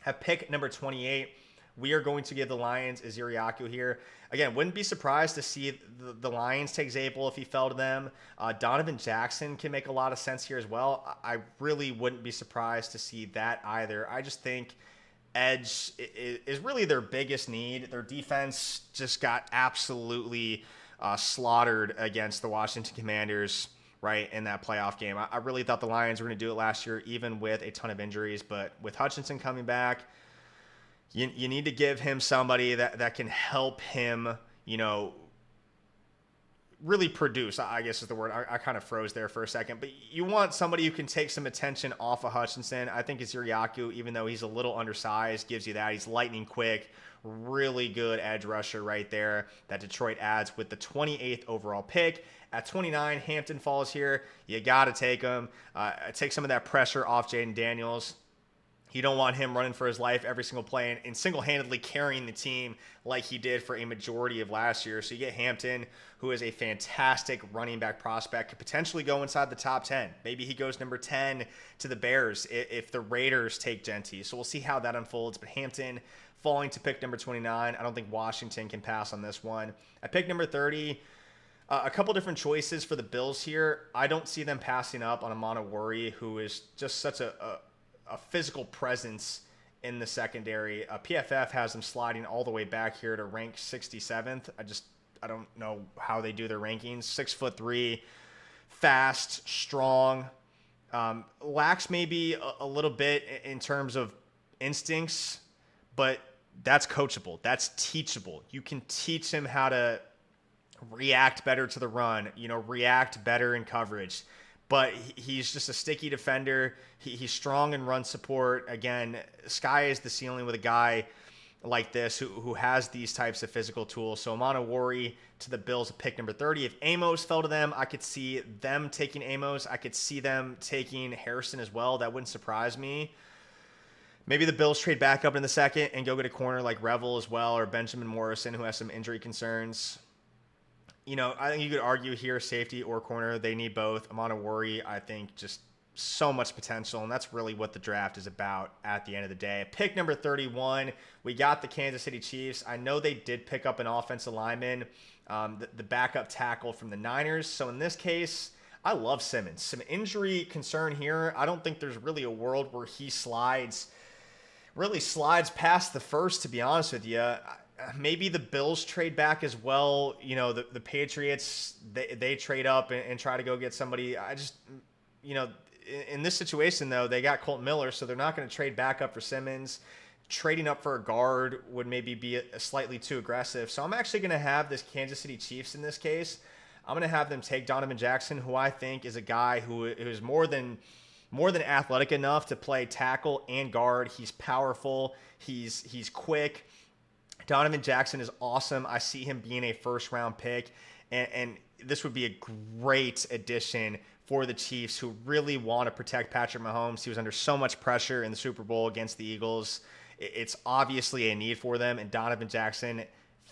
At pick number 28, we are going to give the Lions Iziriaku here. Again, wouldn't be surprised to see the Lions take Zabel if he fell to them. Donovan Jackson can make a lot of sense here as well. I really wouldn't be surprised to see that either. I just think edge is really their biggest need. Their defense just got absolutely slaughtered against the Washington Commanders, right, in that playoff game. I really thought the Lions were going to do it last year, even with a ton of injuries. But with Hutchinson coming back, you need to give him somebody that can help him, really produce, I guess is the word. I kind of froze there for a second. But you want somebody who can take some attention off of Hutchinson. I think Iziriaku, even though he's a little undersized, gives you that. He's lightning quick, really good edge rusher right there that Detroit adds with the 28th overall pick. At 29, Hampton falls here. You got to take him. Take some of that pressure off Jaden Daniels. You don't want him running for his life every single play and single-handedly carrying the team like he did for a majority of last year. So you get Hampton, who is a fantastic running back prospect, could potentially go inside the top 10. Maybe he goes number 10 to the Bears if the Raiders take Genty. So we'll see how that unfolds. But Hampton falling to pick number 29. I don't think Washington can pass on this one. At pick number 30, a couple different choices for the Bills here. I don't see them passing up on Amanawari, who is just such a physical presence in the secondary. PFF has them sliding all the way back here to rank 67th. I don't know how they do their rankings. 6'3", fast, strong, lacks maybe a little bit in terms of instincts, but that's coachable. That's teachable. You can teach him how to react better to the run, react better in coverage. But he's just a sticky defender. He's strong in run support. Again, sky is the ceiling with a guy like this who has these types of physical tools. So Amanawari to the Bills at pick number 30. If Amos fell to them, I could see them taking Amos. I could see them taking Harrison as well. That wouldn't surprise me. Maybe the Bills trade back up in the second and go get a corner like Revel as well, or Benjamin Morrison, who has some injury concerns. I think you could argue here safety or corner. They need both. Amanawari, I think, just so much potential, and that's really what the draft is about at the end of the day. Pick number 31, we got the Kansas City Chiefs. I know they did pick up an offensive lineman, the backup tackle from the Niners. So in this case, I love Simmons. Some injury concern here. I don't think there's really a world where he slides past the first, to be honest with you. Maybe the Bills trade back as well. The Patriots, they trade up and try to go get somebody. In this situation, though, they got Colton Miller, so they're not going to trade back up for Simmons. Trading up for a guard would maybe be a slightly too aggressive. So I'm actually going to have this Kansas City Chiefs in this case. I'm going to have them take Donovan Jackson, who I think is a guy who is more than athletic enough to play tackle and guard. He's powerful. He's quick. Donovan Jackson is awesome. I see him being a first-round pick, and this would be a great addition for the Chiefs, who really want to protect Patrick Mahomes. He was under so much pressure in the Super Bowl against the Eagles. It's obviously a need for them, and Donovan Jackson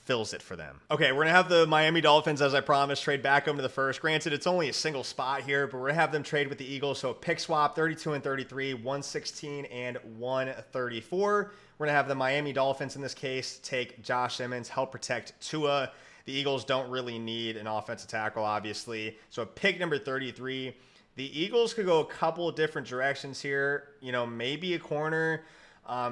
fills it for them. Okay, we're going to have the Miami Dolphins, as I promised, trade back up to the first. Granted, it's only a single spot here, but we're going to have them trade with the Eagles. So pick swap, 32 and 33, 116 and 134. We're going to have the Miami Dolphins, in this case, take Josh Simmons, help protect Tua. The Eagles don't really need an offensive tackle, obviously. So pick number 33. The Eagles could go a couple of different directions here. Maybe a corner.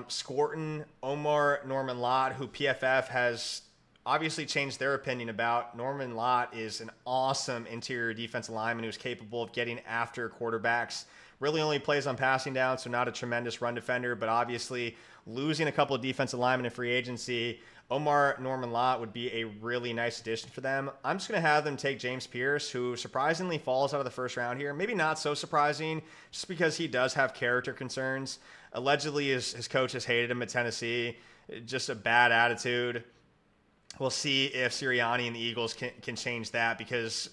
Scorton, Omar Norman Lott, who PFF has obviously changed their opinion about. Norman Lott is an awesome interior defensive lineman who's capable of getting after quarterbacks. Really only plays on passing down, so not a tremendous run defender, but obviously losing a couple of defensive linemen in free agency, Omar Norman Lott would be a really nice addition for them. I'm just going to have them take James Pierce, who surprisingly falls out of the first round here. Maybe not so surprising, just because he does have character concerns. Allegedly, his coaches hated him at Tennessee. Just a bad attitude. We'll see if Sirianni and the Eagles can change that, because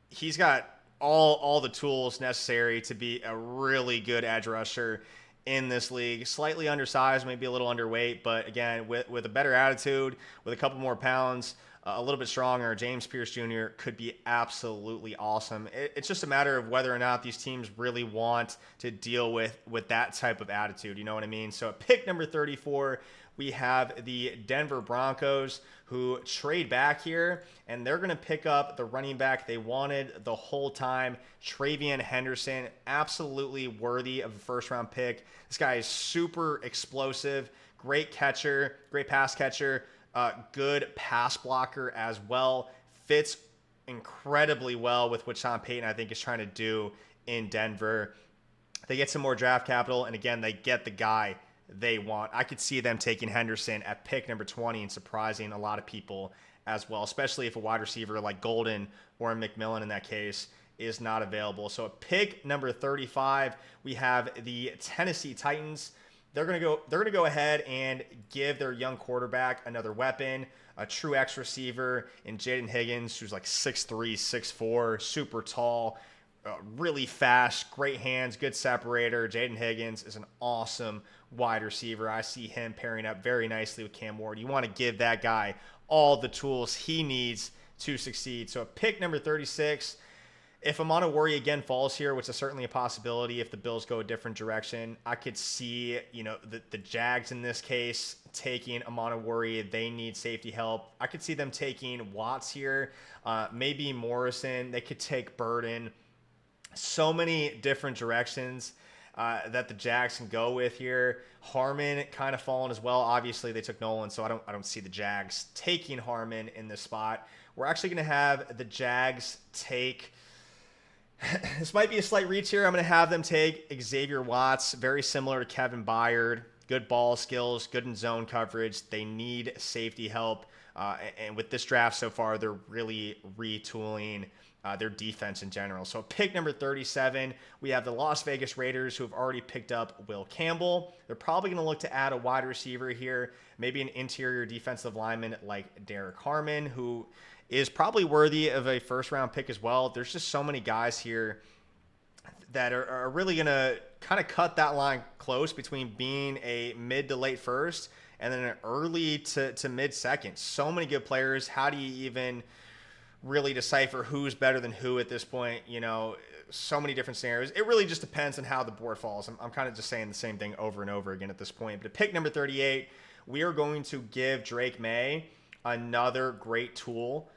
he's got all the tools necessary to be a really good edge rusher in this league. Slightly undersized, maybe a little underweight, but again, with a better attitude, with a couple more pounds, a little bit stronger, James Pierce Jr. could be absolutely awesome. It's just a matter of whether or not these teams really want to deal with that type of attitude. You know what I mean? So at pick number 34, we have the Denver Broncos, who trade back here, and they're going to pick up the running back they wanted the whole time, Travion Henderson. Absolutely worthy of a first-round pick. This guy is super explosive, great catcher, great pass catcher, good pass blocker as well. Fits incredibly well with what Sean Payton, I think, is trying to do in Denver. They get some more draft capital, and again, they get the guy they want. I could see them taking Henderson at pick number 20 and surprising a lot of people as well, especially if a wide receiver like Golden or McMillan in that case is not available. So at pick number 35, we have the Tennessee Titans. They're going to go ahead and give their young quarterback another weapon, a true X receiver in Jaden Higgins, who's like 6'3", 6'4", super tall, really fast, great hands, good separator. Jaden Higgins is an awesome wide receiver. I see him pairing up very nicely with Cam Ward. You want to give that guy all the tools he needs to succeed. So at pick number 36, if Amon-Warrior again falls here, which is certainly a possibility if the Bills go a different direction, I could see, the Jags in this case taking Amon-Warrior. They need safety help. I could see them taking Watts here, maybe Morrison. They could take Burden. So many different directions that the Jags can go with here. Harmon kind of fallen as well. Obviously, they took Nolan, so I don't see the Jags taking Harmon in this spot. We're actually going to have the Jags take... This might be a slight reach here. I'm going to have them take Xavier Watts, very similar to Kevin Byard. Good ball skills, good in zone coverage. They need safety help. And with this draft so far, they're really retooling their defense in general. So pick number 37, we have the Las Vegas Raiders, who have already picked up Will Campbell. They're probably going to look to add a wide receiver here, maybe an interior defensive lineman like Derek Harmon, who is probably worthy of a first-round pick as well. There's just so many guys here that are really going to kind of cut that line close between being a mid to late first and then an early to mid second. So many good players. How do you even really decipher who's better than who at this point? So many different scenarios. It really just depends on how the board falls. I'm kind of just saying the same thing over and over again at this point. But at pick number 38, we are going to give Drake May another great tool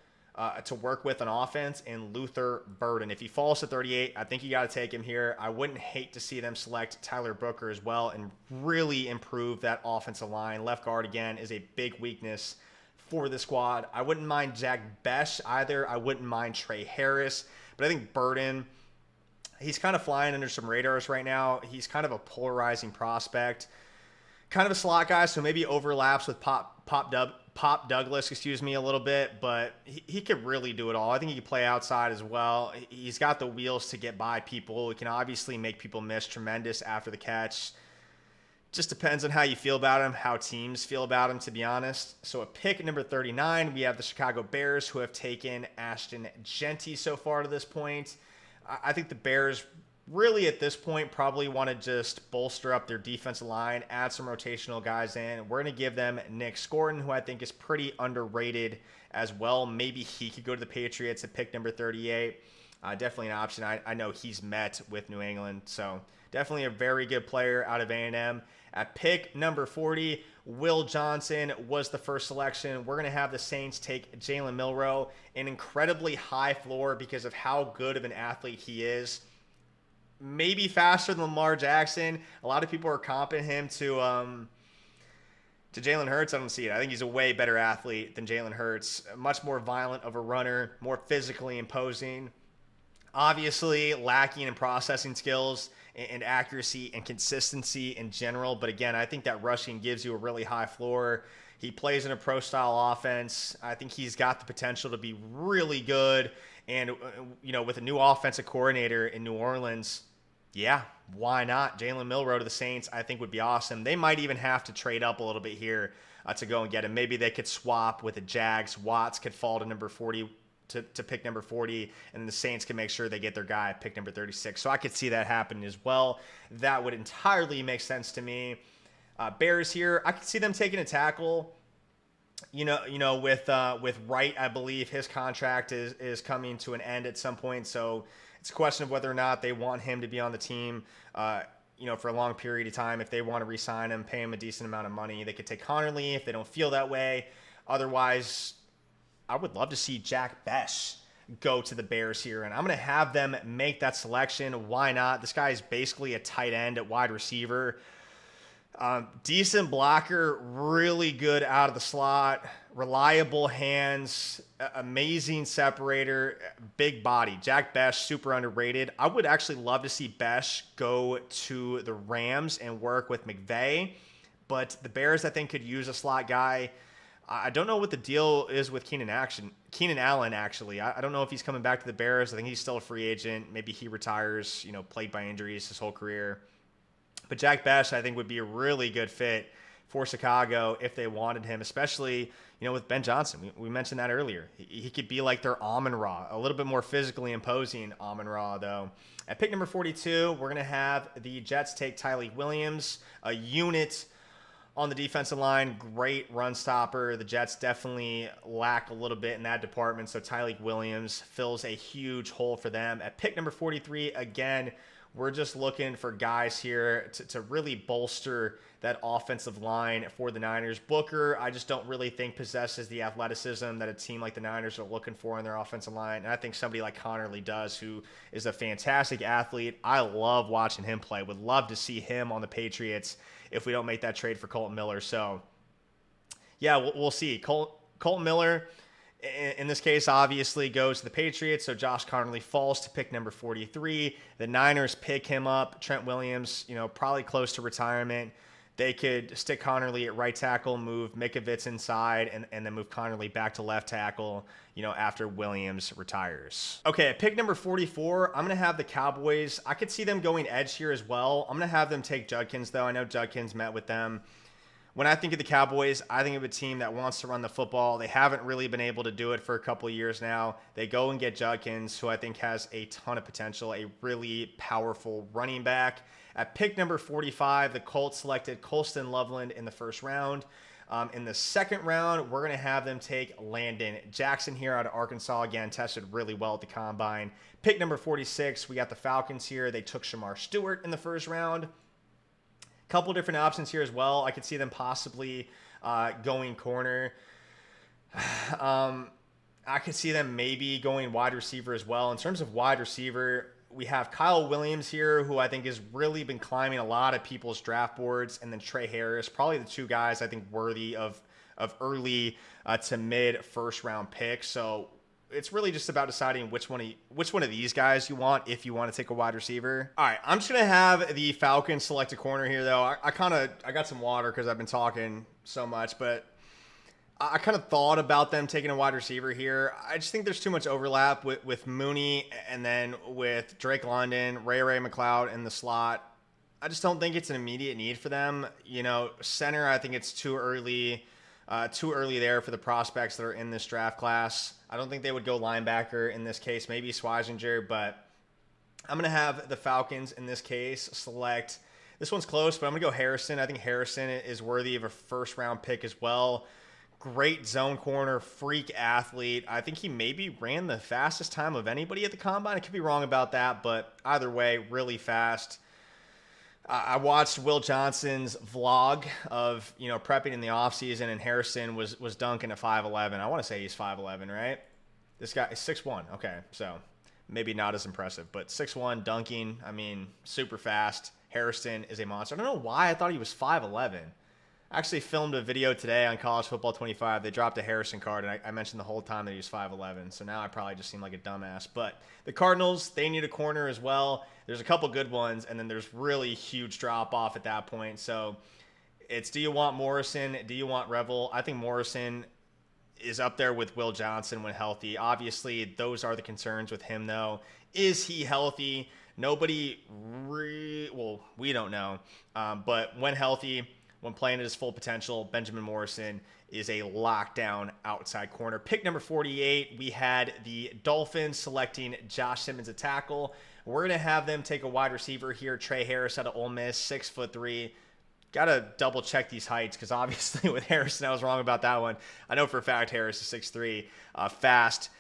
to work with on offense in Luther Burden. If he falls to 38, I think you got to take him here. I wouldn't hate to see them select Tyler Booker as well and really improve that offensive line. Left guard, again, is a big weakness for the squad. I wouldn't mind Jack Besh either. I wouldn't mind Trey Harris. But I think Burden, he's kind of flying under some radars right now. He's kind of a polarizing prospect. Kind of a slot guy, so maybe overlaps with Pop Douglas, a little bit, but he could really do it all. I think he could play outside as well. He's got the wheels to get by people. He can obviously make people miss tremendous after the catch. Just depends on how you feel about him, how teams feel about him, to be honest. So at pick number 39, we have the Chicago Bears, who have taken Ashton Genty so far to this point. I think the Bears really at this point probably want to just bolster up their defensive line, add some rotational guys in. We're going to give them Nick Scorton, who I think is pretty underrated as well. Maybe he could go to the Patriots at pick number 38. Definitely an option. I know he's met with New England, so definitely a very good player out of A&M. At pick number 40, Will Johnson was the first selection. We're going to have the Saints take Jalen Milroe, an incredibly high floor because of how good of an athlete he is. Maybe faster than Lamar Jackson. A lot of people are comping him to To Jalen Hurts, I don't see it. I think he's a way better athlete than Jalen Hurts. Much more violent of a runner, more physically imposing. Obviously, lacking in processing skills and accuracy and consistency in general. But again, I think that rushing gives you a really high floor. He plays in a pro-style offense. I think he's got the potential to be really good. And, with a new offensive coordinator in New Orleans, yeah, why not? Jalen Milroe to the Saints, I think would be awesome. They might even have to trade up a little bit here to go and get him. Maybe they could swap with the Jags. Watts could fall to number 40 to pick number 40, and then the Saints can make sure they get their guy at pick number 36. So I could see that happening as well. That would entirely make sense to me. Bears here, I could see them taking a tackle. With Wright, I believe his contract is coming to an end at some point. So it's a question of whether or not they want him to be on the team, for a long period of time. If they want to re-sign him, pay him a decent amount of money, they could take Connerly if they don't feel that way. Otherwise, I would love to see Jack Bech go to the Bears here, and I'm going to have them make that selection. Why not? This guy is basically a tight end at wide receiver. Decent blocker, really good out of the slot, reliable hands, amazing separator, big body. Jack Bech, super underrated. I would actually love to see Bech go to the Rams and work with McVay, but the Bears, I think, could use a slot guy. I don't know what the deal is with Keenan Allen, actually. I don't know if he's coming back to the Bears. I think he's still a free agent. Maybe he retires, plagued by injuries his whole career. But Jack Bech, I think, would be a really good fit for Chicago if they wanted him, especially, with Ben Johnson. We mentioned that earlier. He could be like their Amon-Ra, a little bit more physically imposing Amon-Ra, though. At pick number 42, we're going to have the Jets take Tyleik Williams, a unit on the defensive line, great run stopper. The Jets definitely lack a little bit in that department, so Tyleik Williams fills a huge hole for them. At pick number 43, again, we're just looking for guys here to really bolster that offensive line for the Niners. Booker, I just don't really think possesses the athleticism that a team like the Niners are looking for in their offensive line. And I think somebody like Connerly does, who is a fantastic athlete. I love watching him play. Would love to see him on the Patriots if we don't make that trade for Colton Miller. So, yeah, we'll see. Colton Miller, in this case, obviously goes to the Patriots, so Josh Connerly falls to pick number 43. The Niners pick him up. Trent Williams, probably close to retirement. They could stick Connerly at right tackle, move Mikovits inside, and then move Connerly back to left tackle, after Williams retires. Okay, at pick number 44, I'm going to have the Cowboys. I could see them going edge here as well. I'm going to have them take Judkins, though. I know Judkins met with them. When I think of the Cowboys, I think of a team that wants to run the football. They haven't really been able to do it for a couple of years now. They go and get Judkins, who I think has a ton of potential, a really powerful running back. At pick number 45, the Colts selected Colston Loveland in the first round. In the second round, we're going to have them take Landon Jackson here out of Arkansas. Again, tested really well at the Combine. Pick number 46, we got the Falcons here. They took Shamar Stewart in the first round. Couple different options here as well. I could see them possibly going corner. I could see them maybe going wide receiver as well. In terms of wide receiver, we have Kyle Williams here, who I think has really been climbing a lot of people's draft boards, and then Trey Harris, probably the two guys I think worthy of early to mid first round picks. So it's really just about deciding which one of these guys you want if you want to take a wide receiver. All right, I'm just gonna have the Falcons select a corner here, though. I got some water because I've been talking so much, but I kind of thought about them taking a wide receiver here. I just think there's too much overlap with Mooney and then with Drake London, Ray McLeod in the slot. I just don't think it's an immediate need for them. Center, I think it's too early there for the prospects that are in this draft class. I don't think they would go linebacker in this case, maybe Swizinger, but I'm going to have the Falcons in this case select. This one's close, but I'm going to go Harrison. I think Harrison is worthy of a first round pick as well. Great zone corner, freak athlete. I think he maybe ran the fastest time of anybody at the Combine. I could be wrong about that, but either way, really fast. I watched Will Johnson's vlog of, prepping in the offseason, and Harrison was dunking at 5'11". I want to say he's 5'11", right? This guy is 6'1". Okay, so maybe not as impressive, but 6'1", dunking, super fast. Harrison is a monster. I don't know why I thought he was 5'11". Actually filmed a video today on College Football 25. They dropped a Harrison card, and I mentioned the whole time that he was 5'11", so now I probably just seem like a dumbass. But the Cardinals, they need a corner as well. There's a couple good ones, and then there's really huge drop-off at that point. So it's, do you want Morrison? Do you want Revel? I think Morrison is up there with Will Johnson when healthy. Obviously, those are the concerns with him, though. Is he healthy? Nobody well, we don't know. But when healthy, when playing at his full potential, Benjamin Morrison is a lockdown outside corner. Pick number 48, we had the Dolphins selecting Josh Simmons at tackle. We're going to have them take a wide receiver here, Trey Harris out of Ole Miss, 6'3". Got to double check these heights because obviously with Harrison, I was wrong about that one. I know for a fact Harris is 6'3", fast,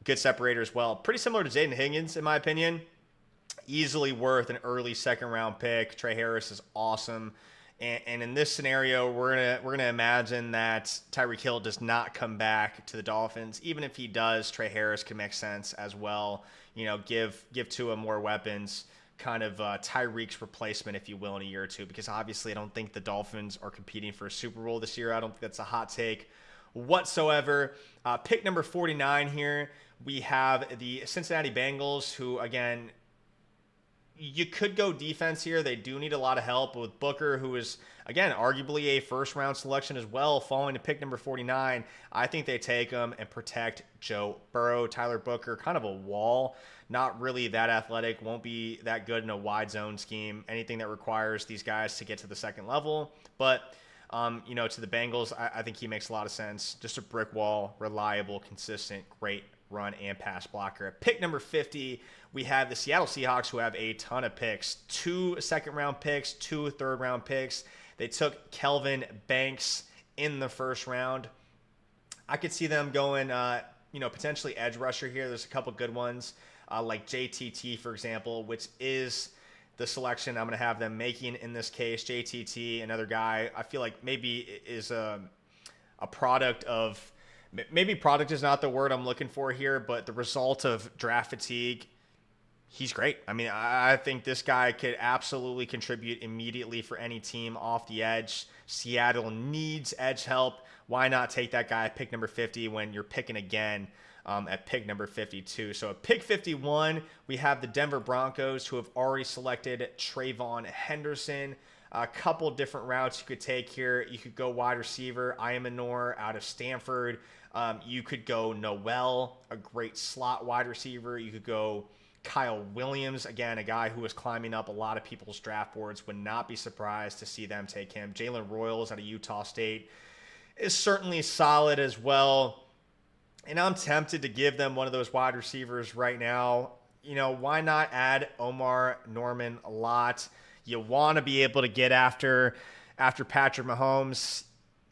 good separator as well. Pretty similar to Jaden Higgins, in my opinion. Easily worth an early second-round pick. Trey Harris is awesome. And in this scenario, we're gonna imagine that Tyreek Hill does not come back to the Dolphins. Even if he does, Trey Harris can make sense as well. You know, give Tua more weapons, kind of Tyreek's replacement, if you will, in a year or two. Because obviously, I don't think the Dolphins are competing for a Super Bowl this year. I don't think that's a hot take whatsoever. Pick number 49 here, we have the Cincinnati Bengals, who again, you could go defense here. They do need a lot of help with Booker, who is, again, arguably a first-round selection as well, falling to pick number 49. I think they take him and protect Joe Burrow. Tyler Booker, kind of a wall, not really that athletic, won't be that good in a wide zone scheme, anything that requires these guys to get to the second level. But, you know, to the Bengals, I think he makes a lot of sense. Just a brick wall, reliable, consistent, great run and pass blocker. At pick number 50, we have the Seattle Seahawks, who have a ton of picks. 2 second-round picks, 2 third-round picks. They took Kelvin Banks in the first round. I could see them going, you know, potentially edge rusher here. There's a couple good ones, like JTT, for example, which is the selection I'm going to have them making in this case. JTT, another guy I feel like maybe is a product of, maybe product is not the word I'm looking for here, but the result of draft fatigue. He's great. I mean, I think this guy could absolutely contribute immediately for any team off the edge. Seattle needs edge help. Why not take that guy at pick number 50 when you're picking again at pick number 52? So at pick 51, we have the Denver Broncos, who have already selected Trayvon Henderson. A couple different routes you could take here. You could go wide receiver, Ayamanor out of Stanford. You could go Noel, a great slot wide receiver. You could go Kyle Williams, again, a guy who was climbing up a lot of people's draft boards. Would not be surprised to see them take him. Jalen Royals out of Utah State is certainly solid as well. And I'm tempted to give them one of those wide receivers right now. You know, why not add Omar Norman a lot? You want to be able to get after Patrick Mahomes.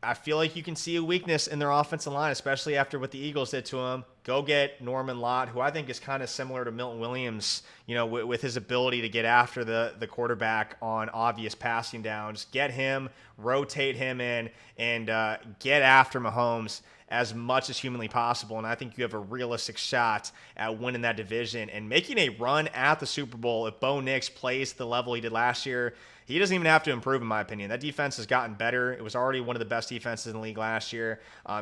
I feel like you can see a weakness in their offensive line, especially after what the Eagles did to him. Go get Norman Lott, who I think is kind of similar to Milton Williams, you know, with his ability to get after the quarterback on obvious passing downs. Get him, rotate him in, and get after Mahomes as much as humanly possible. And I think you have a realistic shot at winning that division and making a run at the Super Bowl. If Bo Nix plays the level he did last year, he doesn't even have to improve, in my opinion. That defense has gotten better. It was already one of the best defenses in the league last year.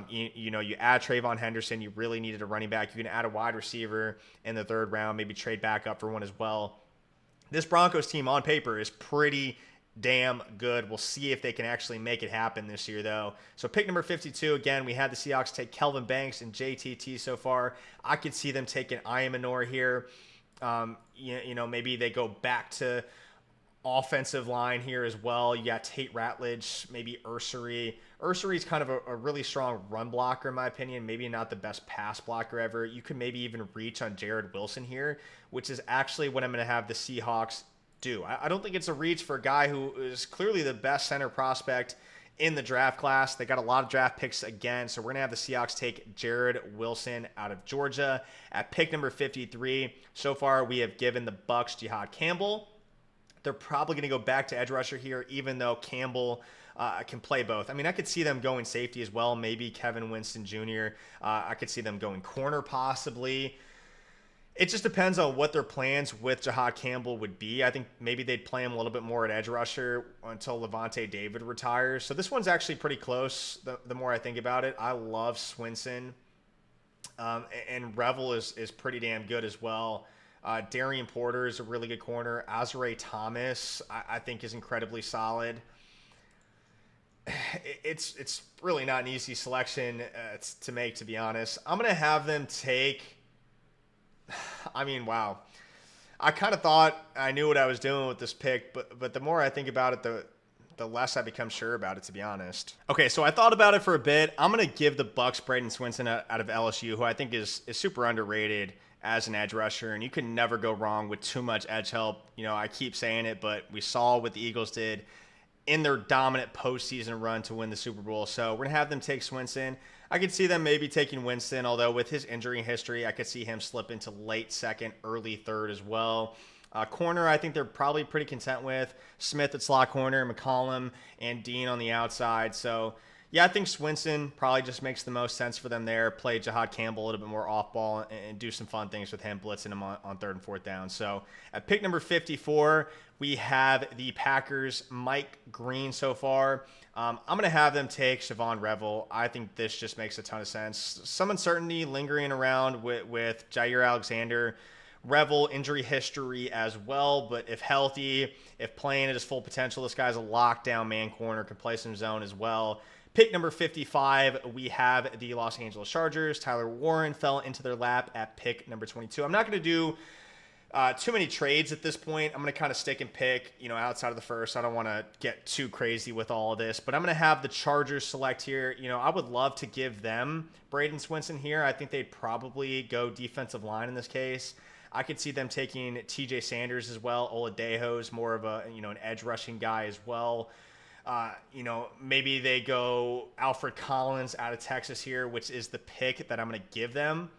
You know, you add Trayvon Henderson, you really needed a running back. You can add a wide receiver in the third round, maybe trade back up for one as well. This Broncos team on paper is pretty damn good. We'll see if they can actually make it happen this year, though. So pick number 52, again, we had the Seahawks take Kelvin Banks and JTT so far. I could see them taking Ayamanor here. You know, maybe they go back to offensive line here as well. You got Tate Ratledge, maybe Ursery. Ursery's kind of a really strong run blocker, in my opinion. Maybe not the best pass blocker ever. You could maybe even reach on Jared Wilson here, which is actually what I'm going to have the Seahawks do. I don't think it's a reach for a guy who is clearly the best center prospect in the draft class. They got a lot of draft picks again, so we're going to have the Seahawks take Jared Wilson out of Georgia. At pick number 53, so far we have given the Bucs Jihad Campbell. They're probably going to go back to edge rusher here, even though Campbell can play both. I mean, I could see them going safety as well, maybe Kevin Winston Jr. I could see them going corner possibly. It just depends on what their plans with Jahad Campbell would be. I think maybe they'd play him a little bit more at edge rusher until Levante David retires. So this one's actually pretty close the more I think about it. I love Swinson. And Revel is pretty damn good as well. Darian Porter is a really good corner. Azare Thomas, I think, is incredibly solid. It's really not an easy selection to make, to be honest. I'm going to have them take... I mean, wow. I kind of thought I knew what I was doing with this pick, but the more I think about it, the less I become sure about it, to be honest. Okay, so I thought about it for a bit. I'm going to give the Bucs Braden Swinson out of LSU, who I think is super underrated as an edge rusher, and you can never go wrong with too much edge help. You know, I keep saying it, but we saw what the Eagles did in their dominant postseason run to win the Super Bowl. So we're going to have them take Swinson. I could see them maybe taking Winston, although with his injury history, I could see him slip into late second, early third as well. Corner, I think they're probably pretty content with. Smith at slot corner, McCollum, and Dean on the outside. So, yeah, I think Swinson probably just makes the most sense for them there. Play Jahad Campbell a little bit more off ball and do some fun things with him, blitzing him on third and fourth down. So at pick number 54, we have the Packers' Mike Green so far. I'm going to have them take Siobhan Revel. I think this just makes a ton of sense. Some uncertainty lingering around with Jair Alexander. Revel injury history as well, but if healthy, if playing at his full potential, this guy's a lockdown man corner, can play some zone as well. Pick number 55, we have the Los Angeles Chargers. Tyler Warren fell into their lap at pick number 22. I'm not going to do too many trades at this point. I'm going to kind of stick and pick, outside of the first. I don't want to get too crazy with all of this, but I'm going to have the Chargers select here. I would love to give them Braden Swinson here. I think they'd probably go defensive line in this case. I could see them taking TJ Sanders as well. Oladejo's more of an edge rushing guy as well. Maybe they go Alfred Collins out of Texas here, which is the pick that I'm going to give them.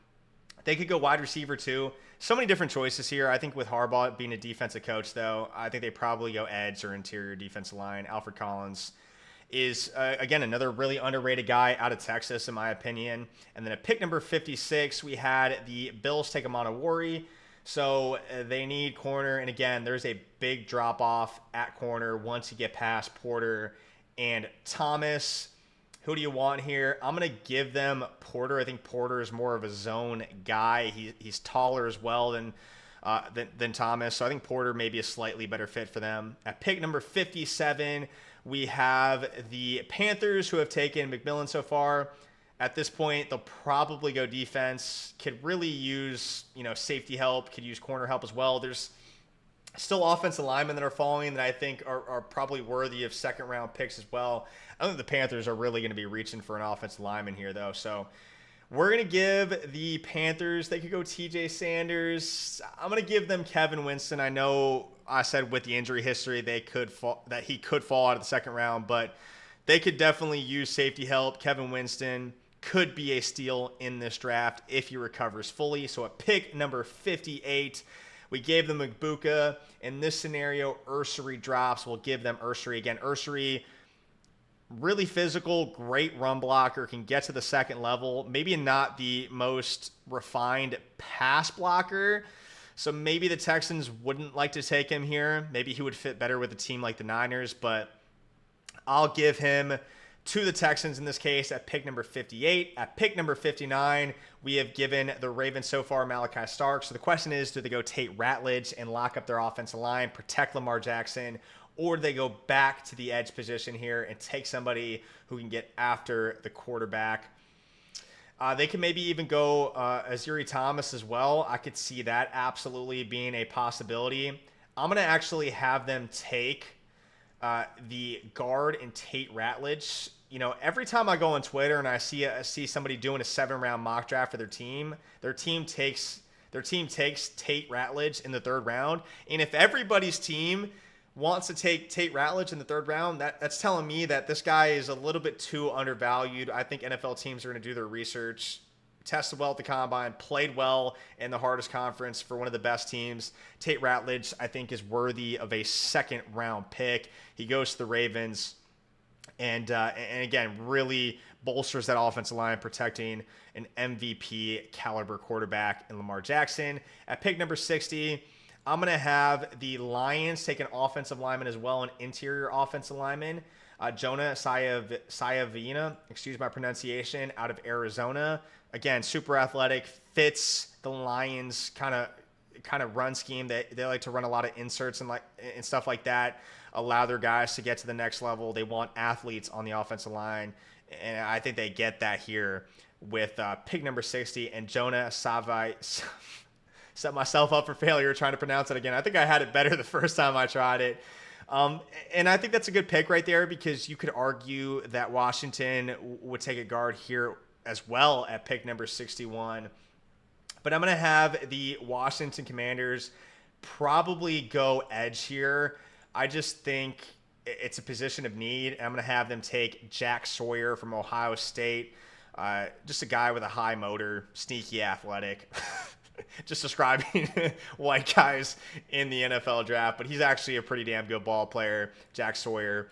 They could go wide receiver too. So many different choices here. I think with Harbaugh being a defensive coach, though, I think they probably go edge or interior defensive line. Alfred Collins is, again, another really underrated guy out of Texas, in my opinion. And then at pick number 56, we had the Bills take Amana Worry. So they need corner. And again, there's a big drop off at corner once you get past Porter and Thomas. Who do you want here? I'm going to give them Porter. I think Porter is more of a zone guy. He's taller as well than Thomas. So I think Porter may be a slightly better fit for them. At pick number 57, we have the Panthers, who have taken McMillan so far. At this point, they'll probably go defense. Could really use, safety help. Could use corner help as well. There's still offensive linemen that are falling that I think are probably worthy of second-round picks as well. I don't think the Panthers are really going to be reaching for an offensive lineman here, though. So we're going to give the Panthers, they could go TJ Sanders. I'm going to give them Kevin Winston. I know I said with the injury history that he could fall out of the second round, but they could definitely use safety help. Kevin Winston could be a steal in this draft if he recovers fully. So at pick number 58, we gave them Magbuka. In this scenario, Ursery drops. We'll give them Ursery. Again, Ursery, really physical, great run blocker, can get to the second level. Maybe not the most refined pass blocker. So maybe the Texans wouldn't like to take him here. Maybe he would fit better with a team like the Niners, but I'll give him to the Texans in this case at pick number 58. At pick number 59, we have given the Ravens so far Malachi Stark. So the question is, do they go Tate Ratledge and lock up their offensive line, protect Lamar Jackson, or do they go back to the edge position here and take somebody who can get after the quarterback? They can maybe even go Azuri Thomas as well. I could see that absolutely being a possibility. I'm going to actually have them take the guard and Tate Ratledge. Every time I go on Twitter and I see somebody doing a 7-round mock draft for their team takes Tate Ratledge in the third round. And if everybody's team wants to take Tate Ratledge in the third round, that's telling me that this guy is a little bit too undervalued. I think NFL teams are going to do their research, tested well at the combine, played well in the hardest conference for one of the best teams. Tate Ratledge, I think, is worthy of a second-round pick. He goes to the Ravens. And again, really bolsters that offensive line, protecting an MVP caliber quarterback in Lamar Jackson. At pick number 60, I'm going to have the Lions take an offensive lineman as well, an interior offensive lineman. Jonah Sayavina, excuse my pronunciation, out of Arizona. Again, super athletic, fits the Lions kind of run scheme. They like to run a lot of inserts and stuff like that. Allow their guys to get to the next level. They want athletes on the offensive line, and I think they get that here with pick number 60 and Jonah Savai. Set myself up for failure trying to pronounce it again. I think I had it better the first time I tried it. And I think that's a good pick right there, because you could argue that Washington would take a guard here as well at pick number 61. But I'm going to have the Washington Commanders probably go edge here. I just think it's a position of need. I'm going to have them take Jack Sawyer from Ohio State. Just a guy with a high motor, sneaky athletic. Just describing white guys in the NFL draft, but he's actually a pretty damn good ball player. Jack Sawyer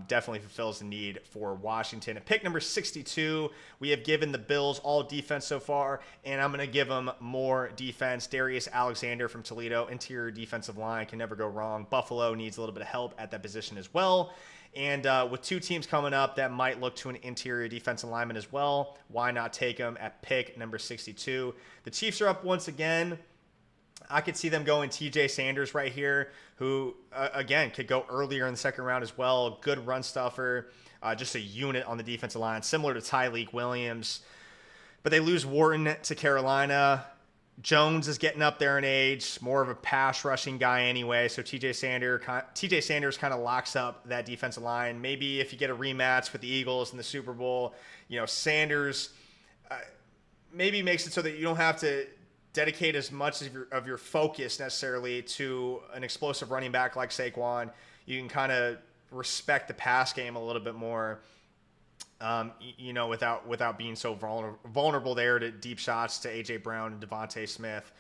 definitely fulfills the need for Washington. At pick number 62, we have given the Bills all defense so far, and I'm going to give them more defense. Darius Alexander from Toledo, interior defensive line, can never go wrong. Buffalo needs a little bit of help at that position as well. And with two teams coming up that might look to an interior defensive lineman as well, why not take them at pick number 62? The Chiefs are up once again. I could see them going TJ Sanders right here, who, again, could go earlier in the second round as well. Good run stuffer, just a unit on the defensive line, similar to Tyleik Williams. But they lose Wharton to Carolina. Jones is getting up there in age, more of a pass rushing guy anyway. So TJ Sanders kind of locks up that defensive line. Maybe if you get a rematch with the Eagles in the Super Bowl, Sanders maybe makes it so that you don't have to dedicate as much of your focus necessarily to an explosive running back like Saquon. You can kind of respect the pass game a little bit more. Without being so vulnerable there to deep shots to A.J. Brown and Devontae Smith.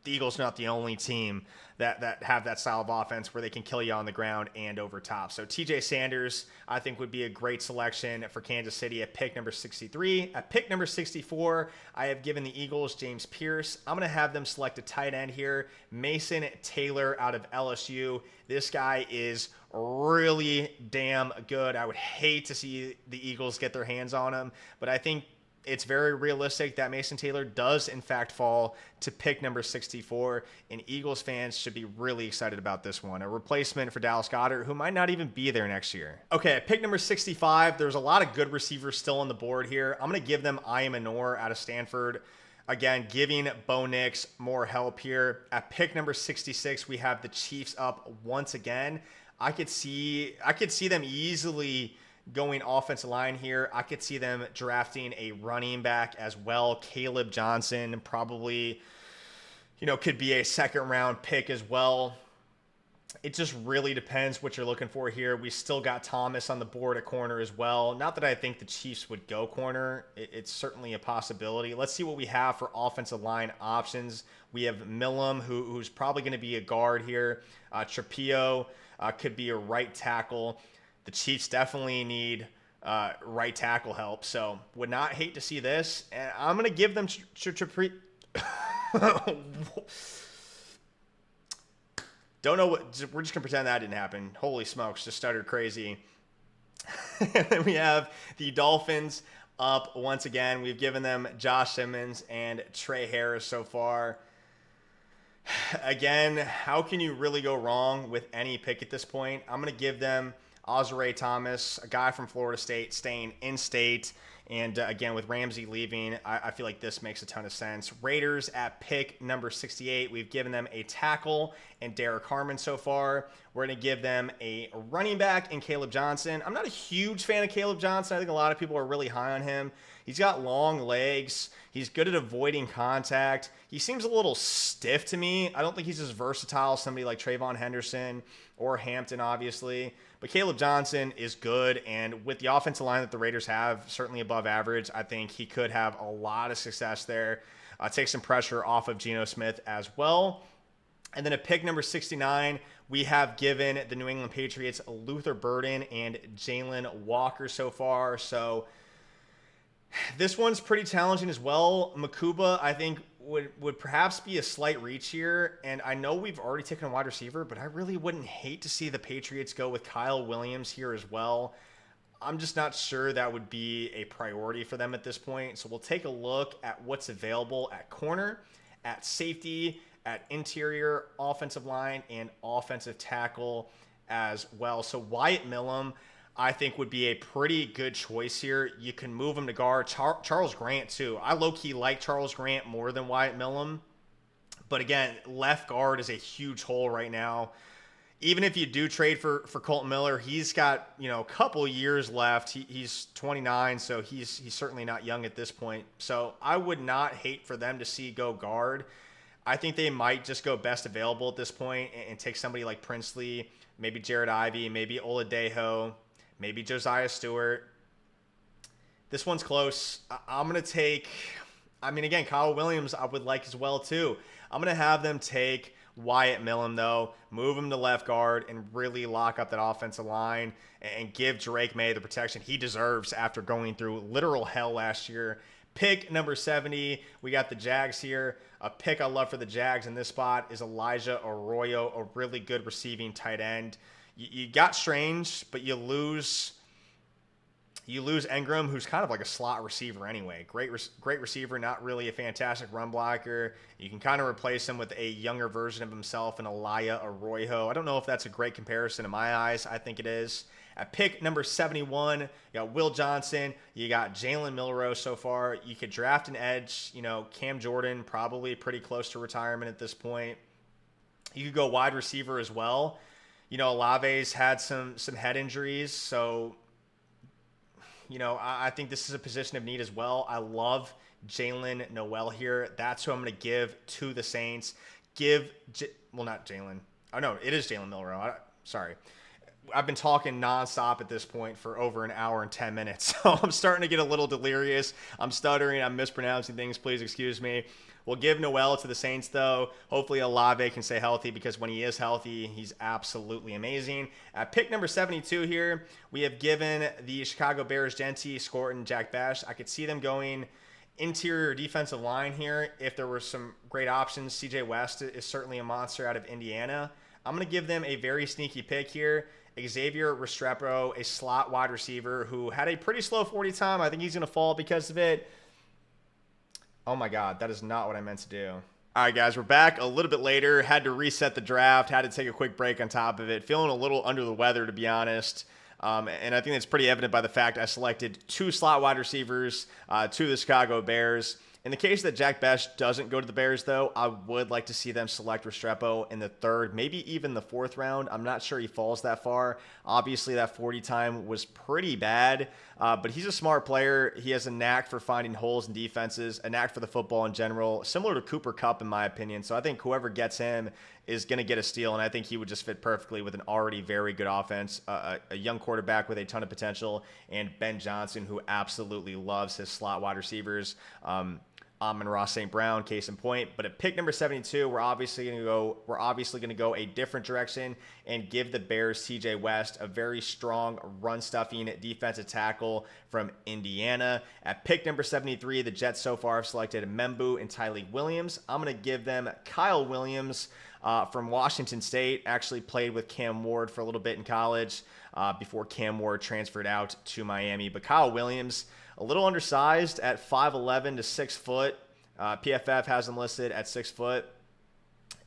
The Eagles are not the only team that have that style of offense where they can kill you on the ground and over top. So TJ Sanders, I think, would be a great selection for Kansas City at pick number 63. At pick number 64, I have given the Eagles James Pierce. I'm going to have them select a tight end here, Mason Taylor out of LSU. This guy is really damn good. I would hate to see the Eagles get their hands on him, but I think it's very realistic that Mason Taylor does, in fact, fall to pick number 64, and Eagles fans should be really excited about this one. A replacement for Dallas Goedert, who might not even be there next year. Okay, at pick number 65, there's a lot of good receivers still on the board here. I'm going to give them Ayamanor out of Stanford. Again, giving Bo Nix more help here. At pick number 66, we have the Chiefs up once again. I could see them easily going offensive line here. I could see them drafting a running back as well. Caleb Johnson probably, could be a second round pick as well. It just really depends what you're looking for here. We still got Thomas on the board at corner as well. Not that I think the Chiefs would go corner. It's certainly a possibility. Let's see what we have for offensive line options. We have Millam, who's probably going to be a guard here. Trapio could be a right tackle. The Chiefs definitely need right tackle help, so would not hate to see this. And I'm going to give them Don't know what. We're just going to pretend that didn't happen. Holy smokes, just stuttered crazy. And then we have the Dolphins up once again. We've given them Josh Simmons and Trey Harris so far. Again, how can you really go wrong with any pick at this point? I'm going to give them Ozare Thomas, a guy from Florida State, staying in state. And again, with Ramsey leaving, I feel like this makes a ton of sense. Raiders at pick number 68. We've given them a tackle and Derek Harmon so far. We're going to give them a running back in Caleb Johnson. I'm not a huge fan of Caleb Johnson. I think a lot of people are really high on him. He's got long legs. He's good at avoiding contact. He seems a little stiff to me. I don't think he's as versatile as somebody like Trayvon Henderson or Hampton, obviously. But Caleb Johnson is good, and with the offensive line that the Raiders have, certainly above average, I think he could have a lot of success there. Take some pressure off of Geno Smith as well. And then at pick number 69, we have given the New England Patriots Luther Burden and Jalen Walker so far. So this one's pretty challenging as well. Makuba, I think, would perhaps be a slight reach here. And I know we've already taken a wide receiver, but I really wouldn't hate to see the Patriots go with Kyle Williams here as well. I'm just not sure that would be a priority for them at this point. So we'll take a look at what's available at corner, at safety, at interior offensive line, and offensive tackle as well. So Wyatt Millum, I think, would be a pretty good choice here. You can move him to guard. Charles Grant, too. I low-key like Charles Grant more than Wyatt Millum. But again, left guard is a huge hole right now. Even if you do trade for Colton Miller, he's got, a couple years left. He's 29, so he's certainly not young at this point. So I would not hate for them to see go guard. I think they might just go best available at this point and take somebody like Princely, maybe Jared Ivey, maybe Oladejo, maybe Josiah Stewart. This one's close. I'm going to take, again, Kyle Williams I would like as well too. I'm going to have them take Wyatt Millum, though, move him to left guard and really lock up that offensive line and give Drake May the protection he deserves after going through literal hell last year. Pick number 70, we got the Jags here. A pick I love for the Jags in this spot is Elijah Arroyo, a really good receiving tight end. You got Strange, but you lose Engram, who's kind of like a slot receiver anyway. Great receiver, not really a fantastic run blocker. You can kind of replace him with a younger version of himself in Elijah Arroyo. I don't know if that's a great comparison in my eyes. I think it is. At pick number 71, you got Will Johnson. You got Jalen Milroe so far. You could draft an edge. Cam Jordan, probably pretty close to retirement at this point. You could go wide receiver as well. Olave's had some head injuries, so I think this is a position of need as well. I love Jalen Noel here. That's who I'm going to give to the Saints. Not Jalen. Oh, no, it is Jalen Milroe. Sorry. I've been talking nonstop at this point for over an hour and 10 minutes. So I'm starting to get a little delirious. I'm stuttering. I'm mispronouncing things. Please excuse me. We'll give Noel to the Saints, though. Hopefully Olave can stay healthy because when he is healthy, he's absolutely amazing. At pick number 72 here, we have given the Chicago Bears Genty, Scorton, Jack Bash. I could see them going interior defensive line here if there were some great options. CJ West is certainly a monster out of Indiana. I'm going to give them a very sneaky pick here. Xavier Restrepo, a slot wide receiver who had a pretty slow 40 time. I think he's going to fall because of it. Oh my God, that is not what I meant to do. All right, guys, we're back a little bit later. Had to reset the draft. Had to take a quick break on top of it. Feeling a little under the weather, to be honest. And I think that's pretty evident by the fact I selected 2 slot wide receivers to the Chicago Bears. In the case that Jack Best doesn't go to the Bears, though, I would like to see them select Restrepo in the 3rd, maybe even the 4th round. I'm not sure he falls that far. Obviously, that 40 time was pretty bad, but he's a smart player. He has a knack for finding holes in defenses, a knack for the football in general, similar to Cooper Kupp in my opinion. So I think whoever gets him is going to get a steal, and I think he would just fit perfectly with an already very good offense, a young quarterback with a ton of potential, and Ben Johnson, who absolutely loves his slot wide receivers. Amon-Ra St. Brown, case in point. But at pick number 72, we're obviously going to go a different direction and give the Bears TJ West, a very strong run-stuffing defensive tackle from Indiana. At pick number 73, the Jets so far have selected Membu and Tyleik Williams. I'm going to give them Kyle Williams from Washington State. Actually played with Cam Ward for a little bit in college before Cam Ward transferred out to Miami. But Kyle Williams, a little undersized at 5'11" to 6 foot. PFF has him listed at 6 foot.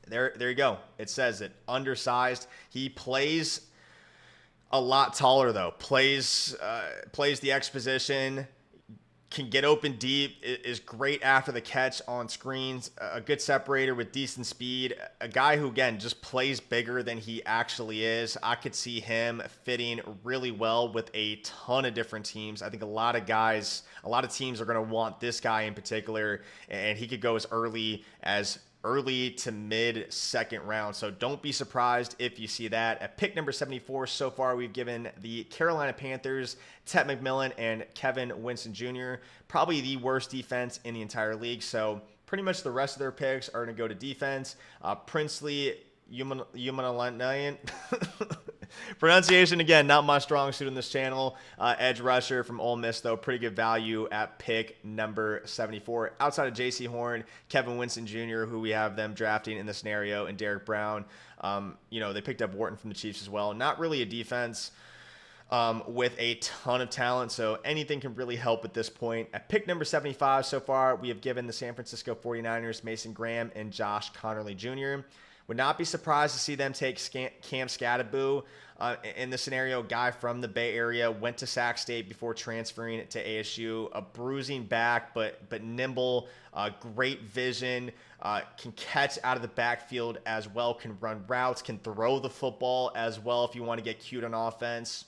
There you go. It says it. Undersized. He plays a lot taller though. Plays the X position. Can get open deep. Is great after the catch on screens. A good separator with decent speed. A guy who, again, just plays bigger than he actually is. I could see him fitting really well with a ton of different teams. I think a lot of teams are going to want this guy in particular, and he could go as early to mid second round. So don't be surprised if you see that. At pick number 74, so far we've given the Carolina Panthers Ted McMillan and Kevin Winston Jr. Probably the worst defense in the entire league. So pretty much the rest of their picks are going to go to defense. Princely Humanalanian. Pronunciation, again, not my strong suit in this channel. Edge rusher from Ole Miss, though, pretty good value at pick number 74. Outside of J.C. Horn, Kevin Winston Jr., who we have them drafting in the scenario, and Derek Brown. They picked up Wharton from the Chiefs as well. Not really a defense with a ton of talent, so anything can really help at this point. At pick number 75 so far, we have given the San Francisco 49ers Mason Graham and Josh Connerly Jr. Would not be surprised to see them take Cam Skattebo. In the scenario, guy from the Bay Area, went to Sac State before transferring to ASU. A bruising back, but nimble, great vision, can catch out of the backfield as well, can run routes, can throw the football as well if you want to get cute on offense.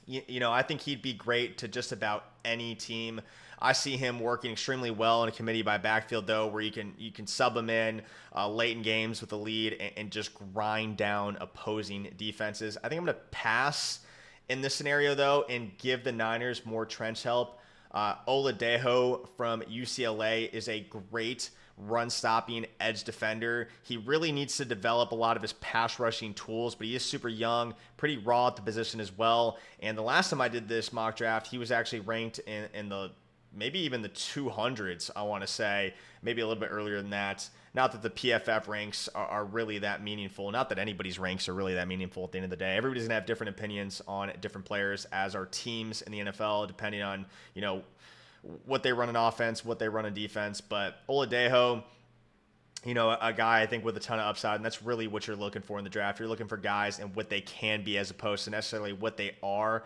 I think he'd be great to just about any team. I see him working extremely well in a committee by backfield, though, where you can sub him in late in games with the lead and just grind down opposing defenses. I think I'm going to pass in this scenario, though, and give the Niners more trench help. Oladejo from UCLA is a great run-stopping edge defender. He really needs to develop a lot of his pass-rushing tools, but he is super young, pretty raw at the position as well. And the last time I did this mock draft, he was actually ranked in the maybe even the 200s, I want to say, maybe a little bit earlier than that. Not that the PFF ranks are really that meaningful. Not that anybody's ranks are really that meaningful at the end of the day. Everybody's going to have different opinions on different players, as are teams in the NFL, depending on, what they run in offense, what they run in defense. But Oladejo, a guy I think with a ton of upside, and that's really what you're looking for in the draft. You're looking for guys and what they can be as opposed to necessarily what they are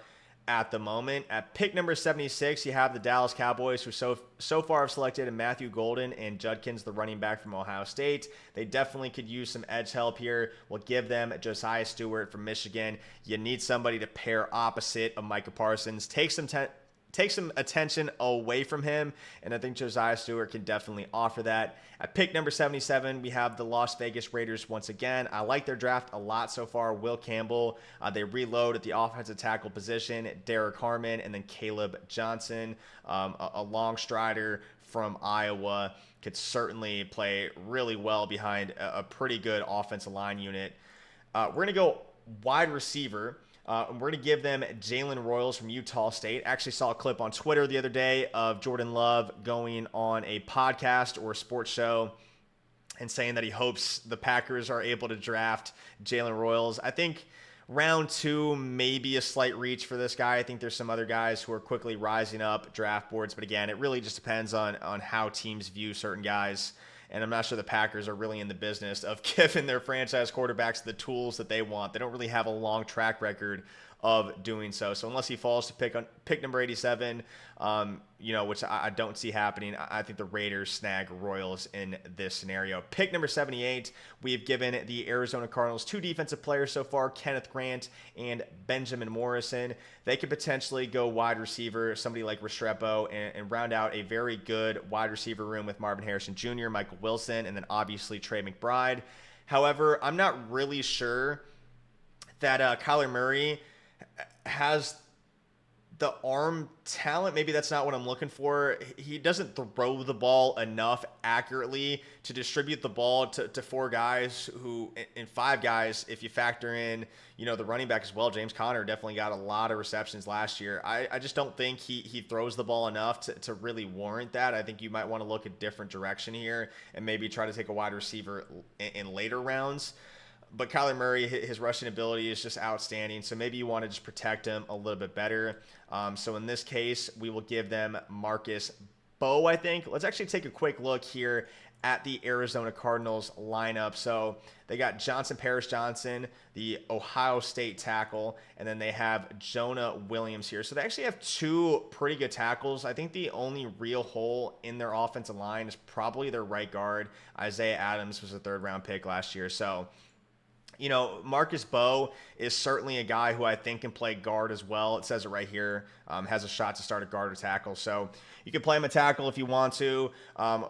at the moment. At pick number 76, you have the Dallas Cowboys, who so far have selected Matthew Golden and Judkins, the running back from Ohio State. They definitely could use some edge help here. We'll give them Josiah Stewart from Michigan. You need somebody to pair opposite of Micah Parsons. Take some attention away from him, and I think Josiah Stewart can definitely offer that. At pick number 77, we have the Las Vegas Raiders once again. I like their draft a lot so far. Will Campbell, they reload at the offensive tackle position, Derek Harmon, and then Caleb Johnson, a long strider from Iowa, could certainly play really well behind a pretty good offensive line unit. We're going to go wide receiver. We're going to give them Jalen Royals from Utah State. Actually saw a clip on Twitter the other day of Jordan Love going on a podcast or a sports show and saying that he hopes the Packers are able to draft Jalen Royals. I think round 2 may be a slight reach for this guy. I think there's some other guys who are quickly rising up draft boards. But again, it really just depends on how teams view certain guys. And I'm not sure the Packers are really in the business of giving their franchise quarterbacks the tools that they want. They don't really have a long track record of doing so. So unless he falls to pick number 87, which I don't see happening, I think the Raiders snag Royals in this scenario. Pick number 78, we've given the Arizona Cardinals 2 defensive players so far, Kenneth Grant and Benjamin Morrison. They could potentially go wide receiver, somebody like Restrepo, and round out a very good wide receiver room with Marvin Harrison Jr., Michael Wilson, and then obviously Trey McBride. However, I'm not really sure that Kyler Murray has the arm talent. Maybe that's not what I'm looking for. He doesn't throw the ball enough accurately to distribute the ball to 4 guys who, in 5 guys, if you factor in, the running back as well. James Conner definitely got a lot of receptions last year. I just don't think he throws the ball enough to really warrant that. I think you might want to look a different direction here and maybe try to take a wide receiver in later rounds. But Kyler Murray, his rushing ability is just outstanding. So maybe you want to just protect him a little bit better. So in this case, we will give them Marcus Bowe, I think. Let's actually take a quick look here at the Arizona Cardinals lineup. So they got Paris Johnson, the Ohio State tackle, and then they have Jonah Williams here. So they actually have 2 pretty good tackles. I think the only real hole in their offensive line is probably their right guard. Isaiah Adams was a 3rd-round pick last year. So Marcus Bowe is certainly a guy who I think can play guard as well. It says it right here. Has a shot to start at guard or tackle. So you can play him a tackle if you want to.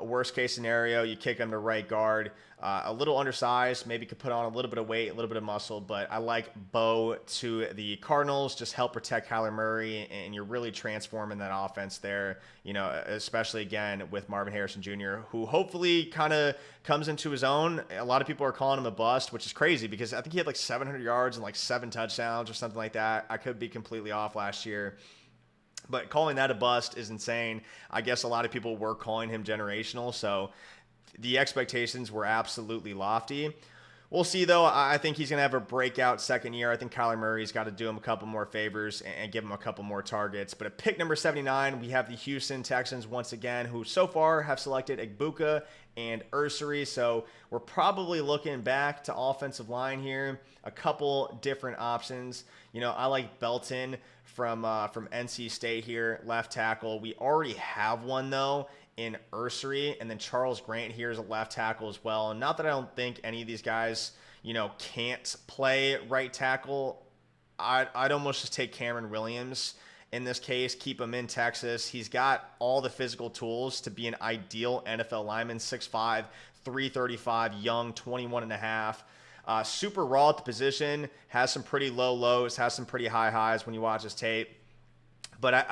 Worst case scenario, you kick him to right guard. A little undersized, maybe could put on a little bit of weight, a little bit of muscle, but I like Bowe to the Cardinals. Just help protect Kyler Murray, and you're really transforming that offense there, especially again with Marvin Harrison Jr., who hopefully kind of comes into his own. A lot of people are calling him a bust, which is crazy because I think he had like 700 yards and like 7 touchdowns or something like that. I could be completely off last year. But calling that a bust is insane. I guess a lot of people were calling him generational, so the expectations were absolutely lofty. We'll see, though. I think he's going to have a breakout second year. I think Kyler Murray's got to do him a couple more favors and give him a couple more targets. But at pick number 79, we have the Houston Texans once again, who so far have selected Egbuka and Ursary. So we're probably looking back to offensive line here. A couple different options. I like Belton from NC State here, left tackle. We already have one, though, in Ursary, and then Charles Grant here is a left tackle as well. And not that I don't think any of these guys, can't play right tackle. I'd almost just take Cameron Williams in this case, keep him in Texas. He's got all the physical tools to be an ideal NFL lineman, 6'5", 335, young, 21 and a half. Super raw at the position, has some pretty low lows, has some pretty high highs when you watch his tape. But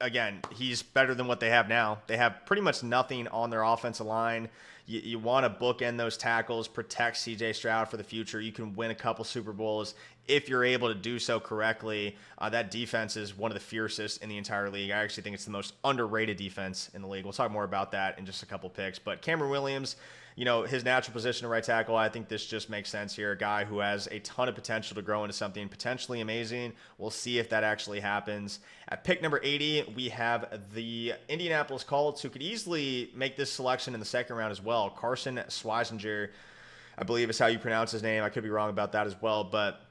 again, he's better than what they have now. They have pretty much nothing on their offensive line. You want to bookend those tackles, protect C.J. Stroud for the future. You can win a couple Super Bowls if you're able to do so correctly. That defense is one of the fiercest in the entire league. I actually think it's the most underrated defense in the league. We'll talk more about that in just a couple picks. But Cameron Williams, his natural position of right tackle, I think this just makes sense here. A guy who has a ton of potential to grow into something potentially amazing. We'll see if that actually happens. At pick number 80, we have the Indianapolis Colts, who could easily make this selection in the second round as well. Carson Schwarzenegger, I believe is how you pronounce his name. I could be wrong about that as well, but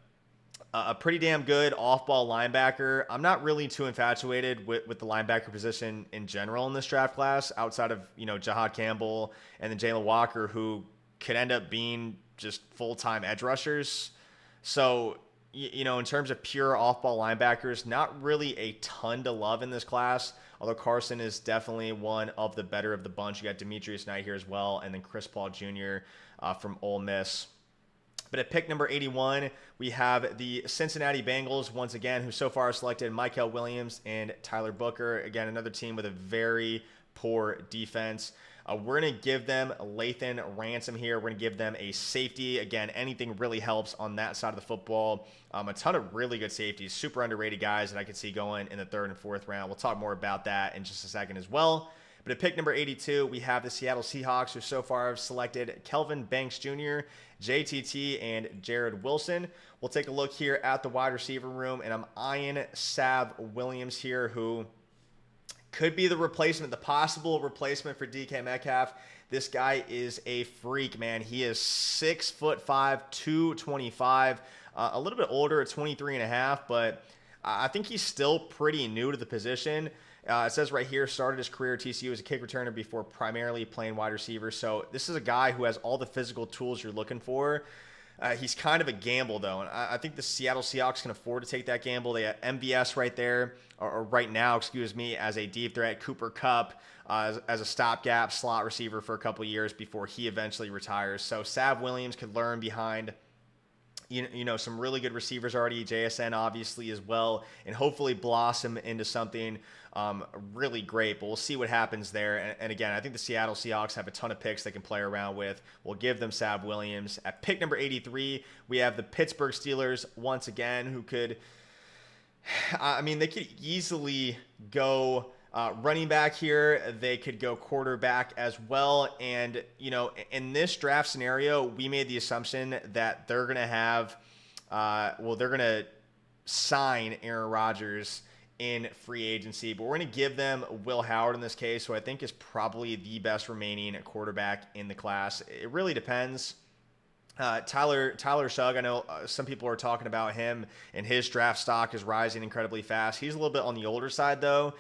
a pretty damn good off-ball linebacker. I'm not really too infatuated with the linebacker position in general in this draft class, outside of, Jahad Campbell and then Jalen Walker, who could end up being just full-time edge rushers. So, in terms of pure off-ball linebackers, not really a ton to love in this class, although Carson is definitely one of the better of the bunch. You got Demetrius Knight here as well, and then Chris Paul Jr. From Ole Miss. But at pick number 81, we have the Cincinnati Bengals, once again, who so far selected Mykel Williams and Tyler Booker. Again, another team with a very poor defense. We're going to give them Lathan Ransom here. We're going to give them a safety. Again, anything really helps on that side of the football. A ton of really good safeties, super underrated guys that I could see going in the third and fourth round. We'll talk more about that in just a second as well. But at pick number 82, we have the Seattle Seahawks, who so far have selected Kelvin Banks Jr., JTT, and Jared Wilson. We'll take a look here at the wide receiver room, and I'm eyeing Sav Williams here, who could be the replacement, the possible replacement for DK Metcalf. This guy is a freak, man. He is 6'5", 225, a little bit older at 23 and a half, but I think he's still pretty new to the position. It says right here, started his career at TCU as a kick returner before primarily playing wide receiver. So this is a guy who has all the physical tools you're looking for. He's kind of a gamble, though, and I think the Seattle Seahawks can afford to take that gamble. They have MVS right there, or right now, as a deep threat. Cooper Kupp as a stopgap slot receiver for a couple years before he eventually retires. So Sav Williams could learn behind some really good receivers already, JSN obviously as well, and hopefully blossom into something really great. But we'll see what happens there. And again, I think the Seattle Seahawks have a ton of picks they can play around with. We'll give them Sav Williams. At pick number 83, we have the Pittsburgh Steelers once again, who could, they could easily go running back here. They could go quarterback as well. And, in this draft scenario, we made the assumption that they're going to have, they're going to sign Aaron Rodgers in free agency, but we're going to give them Will Howard in this case, who I think is probably the best remaining quarterback in the class. It really depends Tyler Sugg, I know some people are talking about him, and his draft stock is rising incredibly fast. He's a little bit on the older side, though.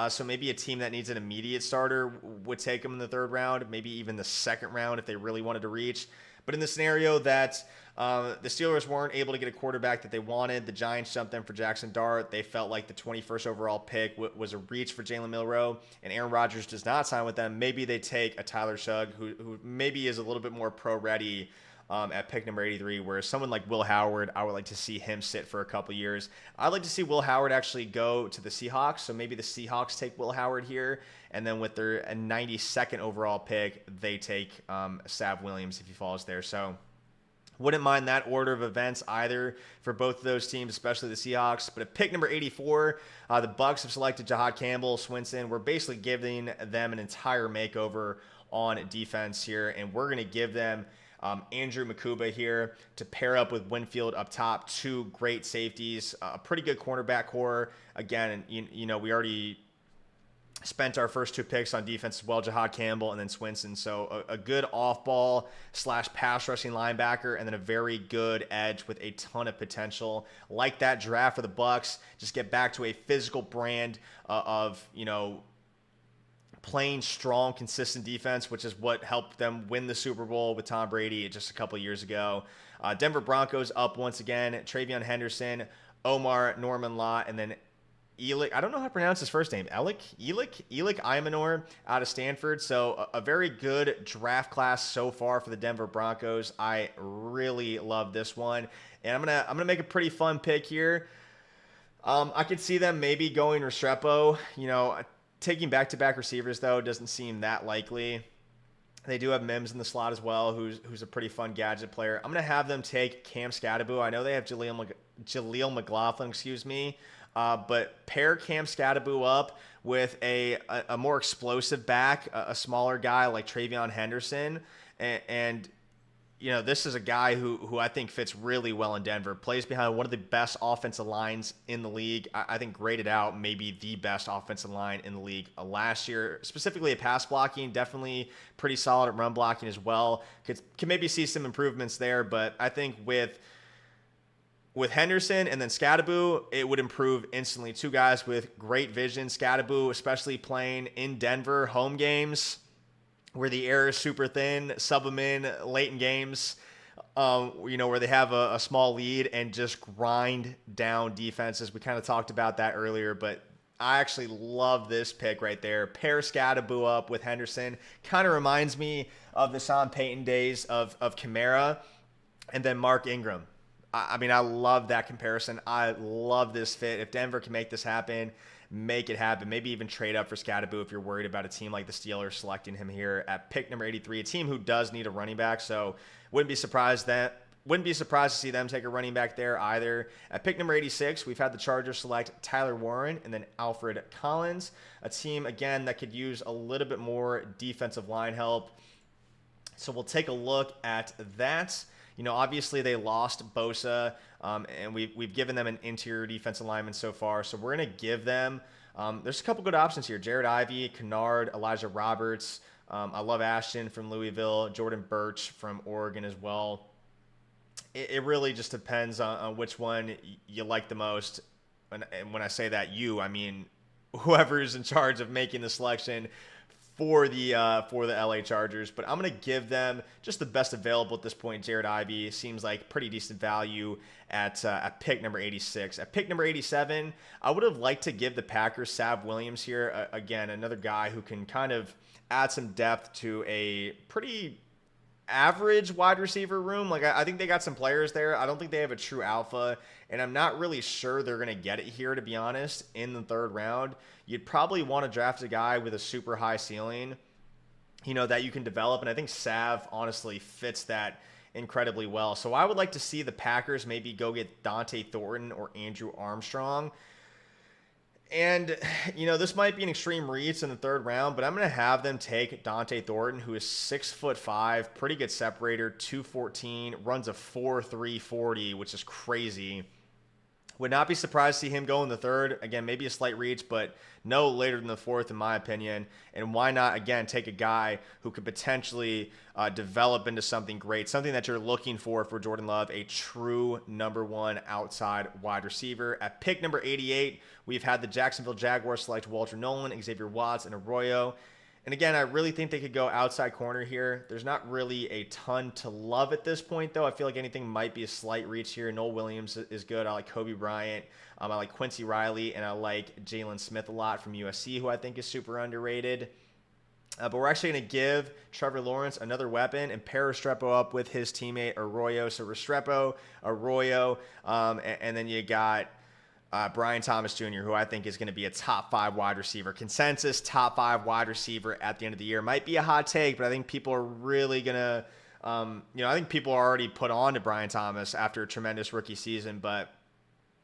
So maybe a team that needs an immediate starter would take him in the third round, maybe even the second round if they really wanted to reach. But in the scenario that the Steelers weren't able to get a quarterback that they wanted, the Giants jumped in for Jackson Dart. They felt like the 21st overall pick was a reach for Jalen Milroe, and Aaron Rodgers does not sign with them. Maybe they take a Tyler Sugg who maybe is a little bit more pro-ready at pick number 83, whereas someone like Will Howard, I would like to see him sit for a couple years. I'd like to see Will Howard actually go to the Seahawks, so maybe the Seahawks take Will Howard here, and then with their 92nd overall pick, they take Sav Williams if he falls there. So wouldn't mind that order of events either for both of those teams, especially the Seahawks. But at pick number 84, the Bucs have selected Jahad Campbell, Swinson. We're basically giving them an entire makeover on defense here, and we're going to give them Andrew Makuba here to pair up with Winfield up top. Two great safeties, a pretty good cornerback core. Again, you know, we already spent our first two picks on defense as well, Jahad Campbell and then Swinson. So a good off-ball / pass rushing linebacker, and then a very good edge with a ton of potential. Like that draft for the Bucs, just get back to a physical brand of, you know, playing strong, consistent defense, which is what helped them win the Super Bowl with Tom Brady just a couple of years ago. Denver Broncos up once again. Travion Henderson, Omar Norman Law, and then Elik, I don't know how to pronounce his first name. Elik Imanor out of Stanford. So a very good draft class so far for the Denver Broncos. I really love this one, and I'm gonna make a pretty fun pick here. I could see them maybe going Restrepo. You know, taking back-to-back receivers though doesn't seem that likely. They do have Mims in the slot as well, who's a pretty fun gadget player. I'm gonna have them take Cam Scatterbo. I know they have Jaleel McLaughlin, but pair Cam Scatterbo up with a more explosive back, a smaller guy like Travion Henderson, and you know, this is a guy who I think fits really well in Denver. Plays behind one of the best offensive lines in the league. I think graded out maybe the best offensive line in the league last year, specifically at pass blocking. Definitely pretty solid at run blocking as well. Can maybe see some improvements there, but I think with Henderson and then Scatterbo, it would improve instantly. Two guys with great vision. Scatterbo, especially playing in Denver, home games where the air is super thin, sub them in late in games, you know, where they have a small lead and just grind down defenses. We kind of talked about that earlier, but I actually love this pick right there. Pair Scatterbo up with Henderson. Kind of reminds me of the Sean Payton days of Kamara and then Mark Ingram. I mean, I love that comparison. I love this fit. If Denver can make this happen, make it happen. Maybe even trade up for Scatterbo if you're worried about a team like the Steelers selecting him here at pick number 83, a team who does need a running back. So wouldn't be surprised to see them take a running back there either. At pick number 86, we've had the Chargers select Tyler Warren and then Alfred Collins, a team, again, that could use a little bit more defensive line help. So we'll take a look at that. You know, obviously they lost Bosa, and we've given them an interior defensive lineman so far. So we're going to give them, there's a couple good options here. Jared Ivey, Kennard, Elijah Roberts. I love Ashton from Louisville, Jordan Birch from Oregon as well. It really just depends on which one you like the most. And when I say that I mean whoever's in charge of making the selection for the LA Chargers. But I'm going to give them just the best available at this point. Jared Ivey seems like pretty decent value at pick number 86. At pick number 87, I would have liked to give the Packers Sav Williams here. Again, another guy who can kind of add some depth to a pretty average wide receiver room. Like, I think they got some players there. I don't think they have a true alpha, and I'm not really sure they're going to get it here, to be honest, in the third round. You'd probably want to draft a guy with a super high ceiling, you know, that you can develop, and I think Sav honestly fits that incredibly well. So I would like to see the Packers maybe go get Dante Thornton or Andrew Armstrong. And, you know, this might be an extreme reach in the third round, but I'm going to have them take Dante Thornton, who is 6'5", pretty good separator, 214, runs a 4.3 40, which is crazy, Would not be surprised to see him go in the third. Again, maybe a slight reach, but no later than the fourth, in my opinion. And why not, again, take a guy who could potentially develop into something great, something that you're looking for Jordan Love, a true number one outside wide receiver. At pick number 88, we've had the Jacksonville Jaguars select Walter Nolan, Xavier Watts, and Arroyo. And again, I really think they could go outside corner here. There's not really a ton to love at this point, though. I feel like anything might be a slight reach here. Noel Williams is good. I like Kobe Bryant. I like Quincy Riley, and I like Jalen Smith a lot from USC, who I think is super underrated. But we're actually going to give Trevor Lawrence another weapon and pair Restrepo up with his teammate Arroyo. So Restrepo, Arroyo, and then you got Brian Thomas Jr., who I think is going to be a top 5 wide receiver. Consensus top 5 wide receiver at the end of the year. Might be a hot take, but I think people are really going to, I think people are already put on to Brian Thomas after a tremendous rookie season, but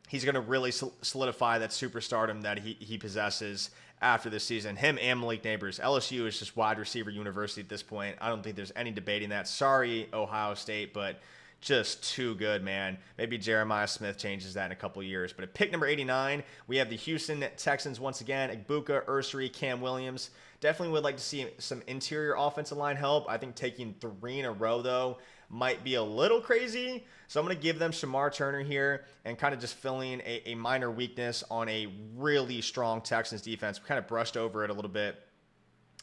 he's going to really solidify that superstardom that he possesses after this season. Him and Malik Neighbors. LSU is just wide receiver university at this point. I don't think there's any debating that. Sorry, Ohio State, but just too good, man. Maybe Jeremiah Smith changes that in a couple years. But at pick number 89, we have the Houston Texans once again. Igbuka, Ursary, Cam Williams. Definitely would like to see some interior offensive line help. I think taking 3 in a row, though, might be a little crazy. So I'm going to give them Shamar Turner here and kind of just filling a minor weakness on a really strong Texans defense. We kind of brushed over it a little bit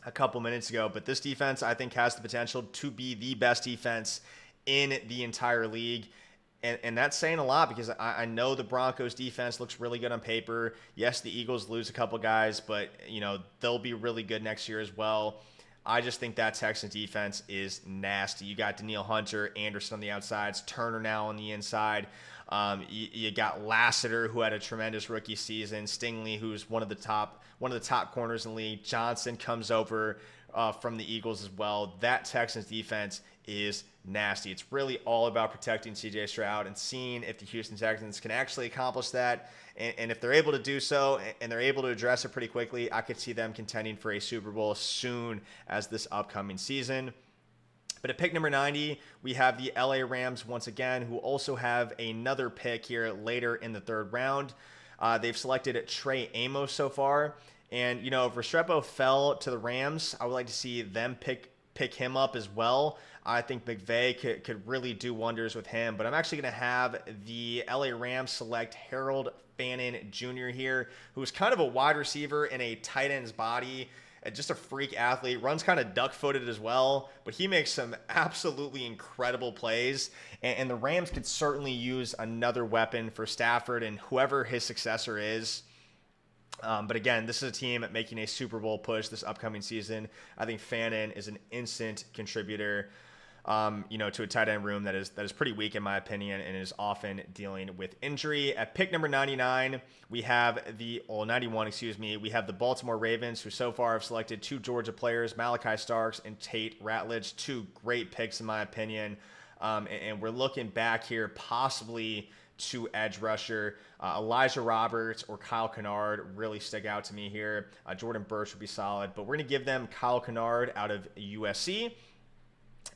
a couple minutes ago, but this defense, I think, has the potential to be the best defense in the entire league. And that's saying a lot because I know the Broncos defense looks really good on paper. Yes, the Eagles lose a couple guys, but they'll be really good next year as well. I just think that Texans defense is nasty. You got Danielle Hunter, Anderson on the outsides, Turner now on the inside. You got Lassiter, who had a tremendous rookie season. Stingley, who's one of the top corners in the league. Johnson comes over from the Eagles as well. That Texans defense is nasty. It's really all about protecting CJ Stroud and seeing if the Houston Texans can actually accomplish that. And if they're able to do so and they're able to address it pretty quickly, I could see them contending for a Super Bowl as soon as this upcoming season. But at pick number 90, we have the LA Rams once again, who also have another pick here later in the third round. They've selected Trey Amos so far. And, if Restrepo fell to the Rams, I would like to see them pick him up as well. I think McVay could really do wonders with him. But I'm actually going to have the LA Rams select Harold Fannin Jr. here, who's kind of a wide receiver in a tight end's body. Just a freak athlete, runs kind of duck-footed as well, but he makes some absolutely incredible plays, and the Rams could certainly use another weapon for Stafford and whoever his successor is. But again, this is a team making a Super Bowl push this upcoming season. I think Fannin is an instant contributor, to a tight end room that is pretty weak in my opinion and is often dealing with injury. At pick number 99, we have 91, we have the Baltimore Ravens, who so far have selected 2 Georgia players, Malachi Starks and Tate Ratledge, 2 great picks in my opinion. And we're looking back here possibly to edge rusher. Elijah Roberts or Kyle Kennard really stick out to me here. Jordan Burch would be solid, but we're going to give them Kyle Kennard out of USC.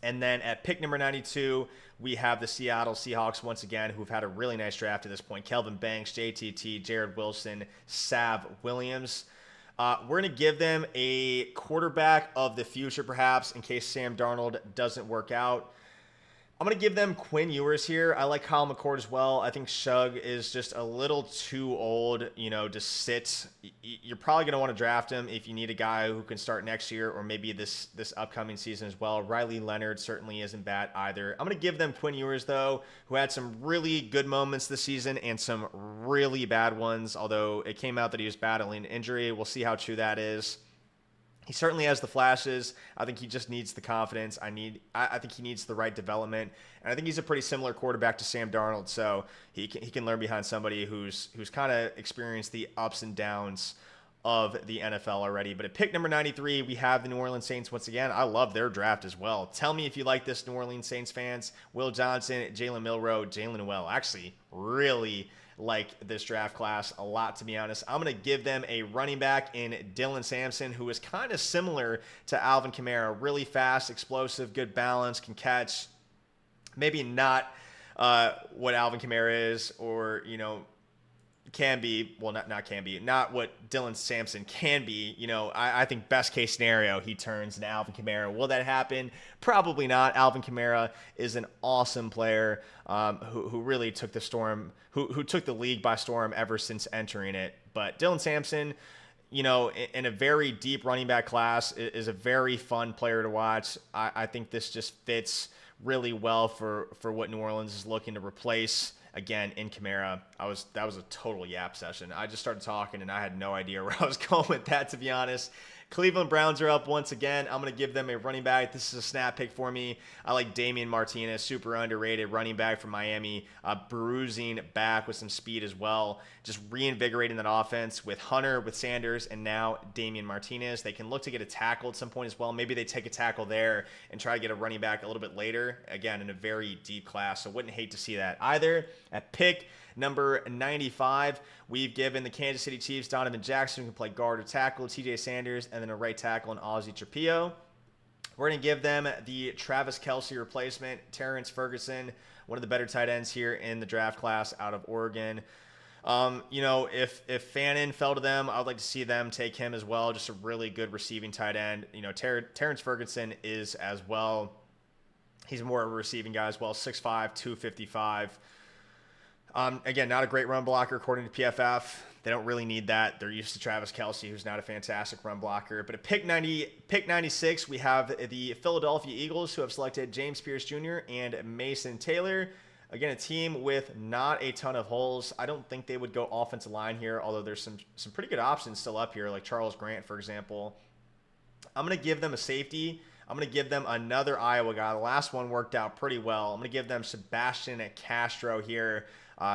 And then at pick number 92, we have the Seattle Seahawks once again, who've had a really nice draft at this point. Kelvin Banks, JTT, Jared Wilson, Sav Williams. We're going to give them a quarterback of the future, perhaps, in case Sam Darnold doesn't work out. I'm going to give them Quinn Ewers here. I like Kyle McCord as well. I think Shug is just a little too old, to sit. You're probably going to want to draft him if you need a guy who can start next year or maybe this upcoming season as well. Riley Leonard certainly isn't bad either. I'm going to give them Quinn Ewers, though, who had some really good moments this season and some really bad ones, although it came out that he was battling injury. We'll see how true that is. He certainly has the flashes. I think he just needs the confidence. I think he needs the right development, and I think he's a pretty similar quarterback to Sam Darnold. So he can learn behind somebody who's kind of experienced the ups and downs of the NFL already. But at pick number 93, we have the New Orleans Saints once again. I love their draft as well. Tell me if you like this, New Orleans Saints fans. Will Johnson, Jalen Milroe, Jalen Noel. Actually, really like this draft class a lot, to be honest. I'm going to give them a running back in Dylan Sampson, who is kind of similar to Alvin Kamara. Really fast, explosive, good balance, can catch. Maybe not what Alvin Kamara is, or, can be, well, not can be, not what Dylan Sampson can be. I think best case scenario, he turns into Alvin Kamara. Will that happen? Probably not. Alvin Kamara is an awesome player who really took the storm, who took the league by storm ever since entering it. But Dylan Sampson, in a very deep running back class, is a very fun player to watch. I think this just fits really well for what New Orleans is looking to replace. Again, in Kmac, that was a total yap session. I just started talking and I had no idea where I was going with that, to be honest. Cleveland Browns are up once again. I'm going to give them a running back. This is a snap pick for me. I like Damian Martinez, super underrated running back from Miami, bruising back with some speed as well. Just reinvigorating that offense with Hunter, with Sanders, and now Damian Martinez. They can look to get a tackle at some point as well. Maybe they take a tackle there and try to get a running back a little bit later. Again, in a very deep class, so wouldn't hate to see that either. At pick number 95, we've given the Kansas City Chiefs Donovan Jackson, who can play guard or tackle, TJ Sanders, and then a right tackle in Ozzie Trapillo. We're going to give them the Travis Kelce replacement, Terrence Ferguson, one of the better tight ends here in the draft class out of Oregon. If Fannin fell to them, I'd like to see them take him as well. Just a really good receiving tight end. Terrence Ferguson is as well. He's more of a receiving guy as well, 6'5", 255. Again, not a great run blocker according to PFF. They don't really need that. They're used to Travis Kelce, who's not a fantastic run blocker. But at pick 96, we have the Philadelphia Eagles, who have selected James Pierce Jr. and Mason Taylor. Again, a team with not a ton of holes. I don't think they would go offensive line here, although there's some pretty good options still up here, like Charles Grant, for example. I'm going to give them a safety. I'm going to give them another Iowa guy. The last one worked out pretty well. I'm going to give them Sebastian Castro here.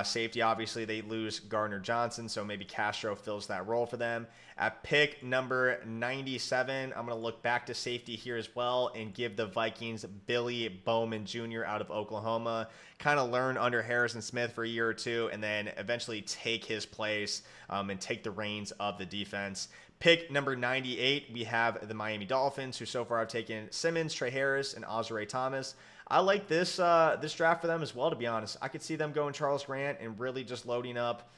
Safety, obviously, they lose Gardner Johnson, so maybe Castro fills that role for them. At pick number 97, I'm going to look back to safety here as well and give the Vikings Billy Bowman Jr. out of Oklahoma. Kind of learn under Harrison Smith for a year or two and then eventually take his place and take the reins of the defense. Pick number 98, we have the Miami Dolphins, who so far have taken Simmons, Trey Harris, and Ozzie Thomas. I like this draft for them as well, to be honest. I could see them going Charles Grant and really just loading up,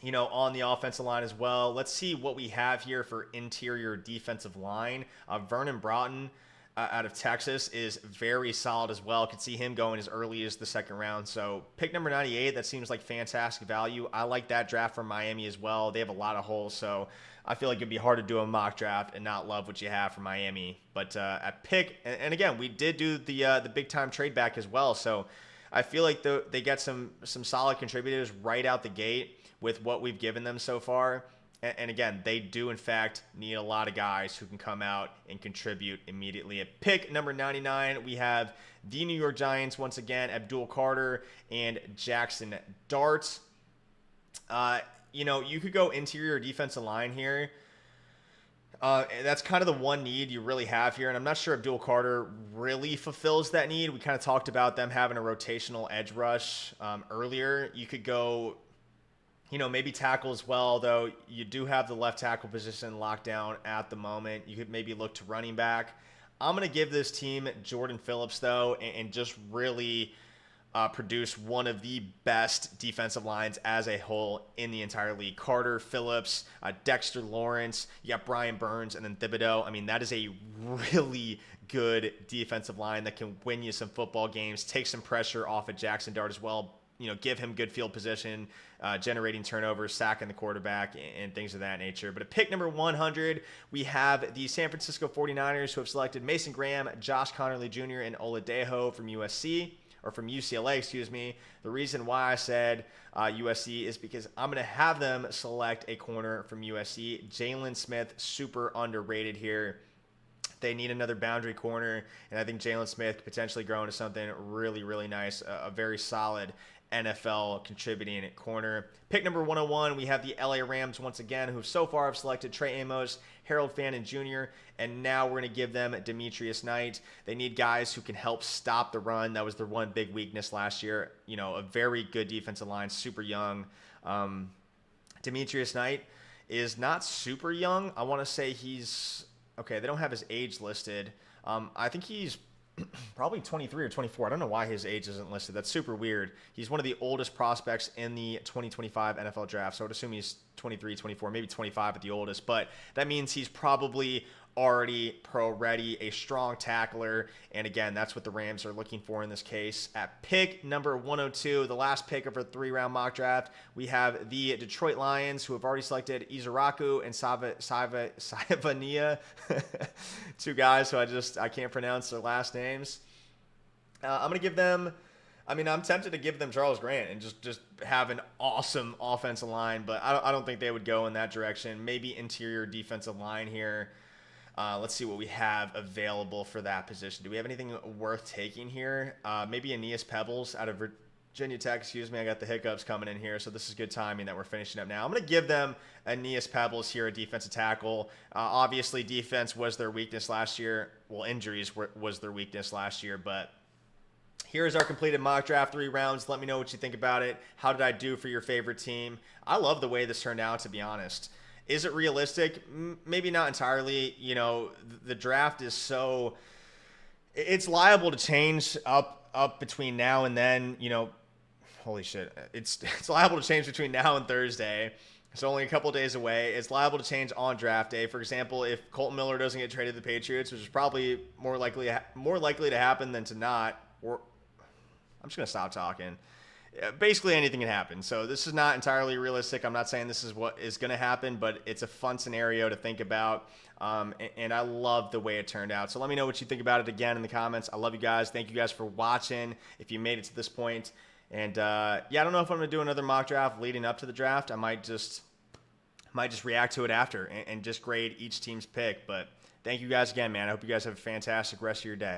on the offensive line as well. Let's see what we have here for interior defensive line. Vernon Broughton out of Texas is very solid as well. Could see him going as early as the second round. So pick number 98, that seems like fantastic value. I like that draft from Miami as well. They have a lot of holes, so I feel like it'd be hard to do a mock draft and not love what you have from Miami. But at pick, and again, we did do the big time trade back as well. So I feel like they get some solid contributors right out the gate with what we've given them so far. And again, they do, in fact, need a lot of guys who can come out and contribute immediately. At pick number 99, we have the New York Giants, once again, Abdul Carter and Jackson Dart. You could go interior defensive line here. That's kind of the one need you really have here. And I'm not sure if Abdul Carter really fulfills that need. We kind of talked about them having a rotational edge rush earlier. You could go maybe tackle as well, though you do have the left tackle position locked down at the moment. You could maybe look to running back. I'm going to give this team Jordan Phillips, though, and just really produce one of the best defensive lines as a whole in the entire league. Carter, Phillips, Dexter Lawrence, you got Brian Burns, and then Thibodeau. I mean, that is a really good defensive line that can win you some football games, take some pressure off of Jackson Dart as well. Give him good field position, generating turnovers, sacking the quarterback, and things of that nature. But at pick number 100, we have the San Francisco 49ers, who have selected Mason Graham, Josh Connerly Jr., and Oladejo from UCLA, excuse me. The reason why I said USC is because I'm going to have them select a corner from USC. Jalen Smith, super underrated here. They need another boundary corner, and I think Jalen Smith could potentially grow into something really, really nice, a very solid NFL contributing at corner. Pick number 101, we have the LA Rams once again, who so far have selected Trey Amos, Harold Fannin Jr., and now we're going to give them Demetrius Knight. They need guys who can help stop the run. That was their one big weakness last year. A very good defensive line, super young. Demetrius Knight is not super young. I want to say he's... Okay, they don't have his age listed. I think he's probably 23 or 24. I don't know why his age isn't listed. That's super weird. He's one of the oldest prospects in the 2025 NFL draft. So I would assume he's 23, 24, maybe 25 at the oldest. But that means he's probably already pro ready, a strong tackler. And again, that's what the Rams are looking for in this case. At pick number 102, the last pick of our 3-round mock draft, we have the Detroit Lions, who have already selected Izaraku and Savania. Two guys who I can't pronounce their last names. I'm going to give them, I'm tempted to give them Charles Grant and just have an awesome offensive line, but I don't think they would go in that direction. Maybe interior defensive line here. Let's see what we have available for that position. Do we have anything worth taking here? Maybe Aeneas Pebbles out of Virginia Tech. Excuse me, I got the hiccups coming in here, so this is good timing that we're finishing up now. I'm going to give them Aeneas Pebbles here, a defensive tackle. Obviously, defense was their weakness last year. Well, injuries was their weakness last year, but here's our completed mock draft, 3 rounds. Let me know what you think about it. How did I do for your favorite team? I love the way this turned out, to be honest. Is it realistic? Maybe not entirely. You know, the draft is it's liable to change up between now and then. You know, holy shit. It's liable to change between now and Thursday. It's only a couple days away. It's liable to change on draft day. For example, if Colton Miller doesn't get traded to the Patriots, which is probably more likely to happen than to not, or I'm just going to stop talking. Basically anything can happen. So this is not entirely realistic. I'm not saying this is what is going to happen, but it's a fun scenario to think about. And I love the way it turned out. So let me know what you think about it again in the comments. I love you guys. Thank you guys for watching if you made it to this point. And yeah, I don't know if I'm going to do another mock draft leading up to the draft. I might just react to it after and just grade each team's pick. But thank you guys again, man. I hope you guys have a fantastic rest of your day.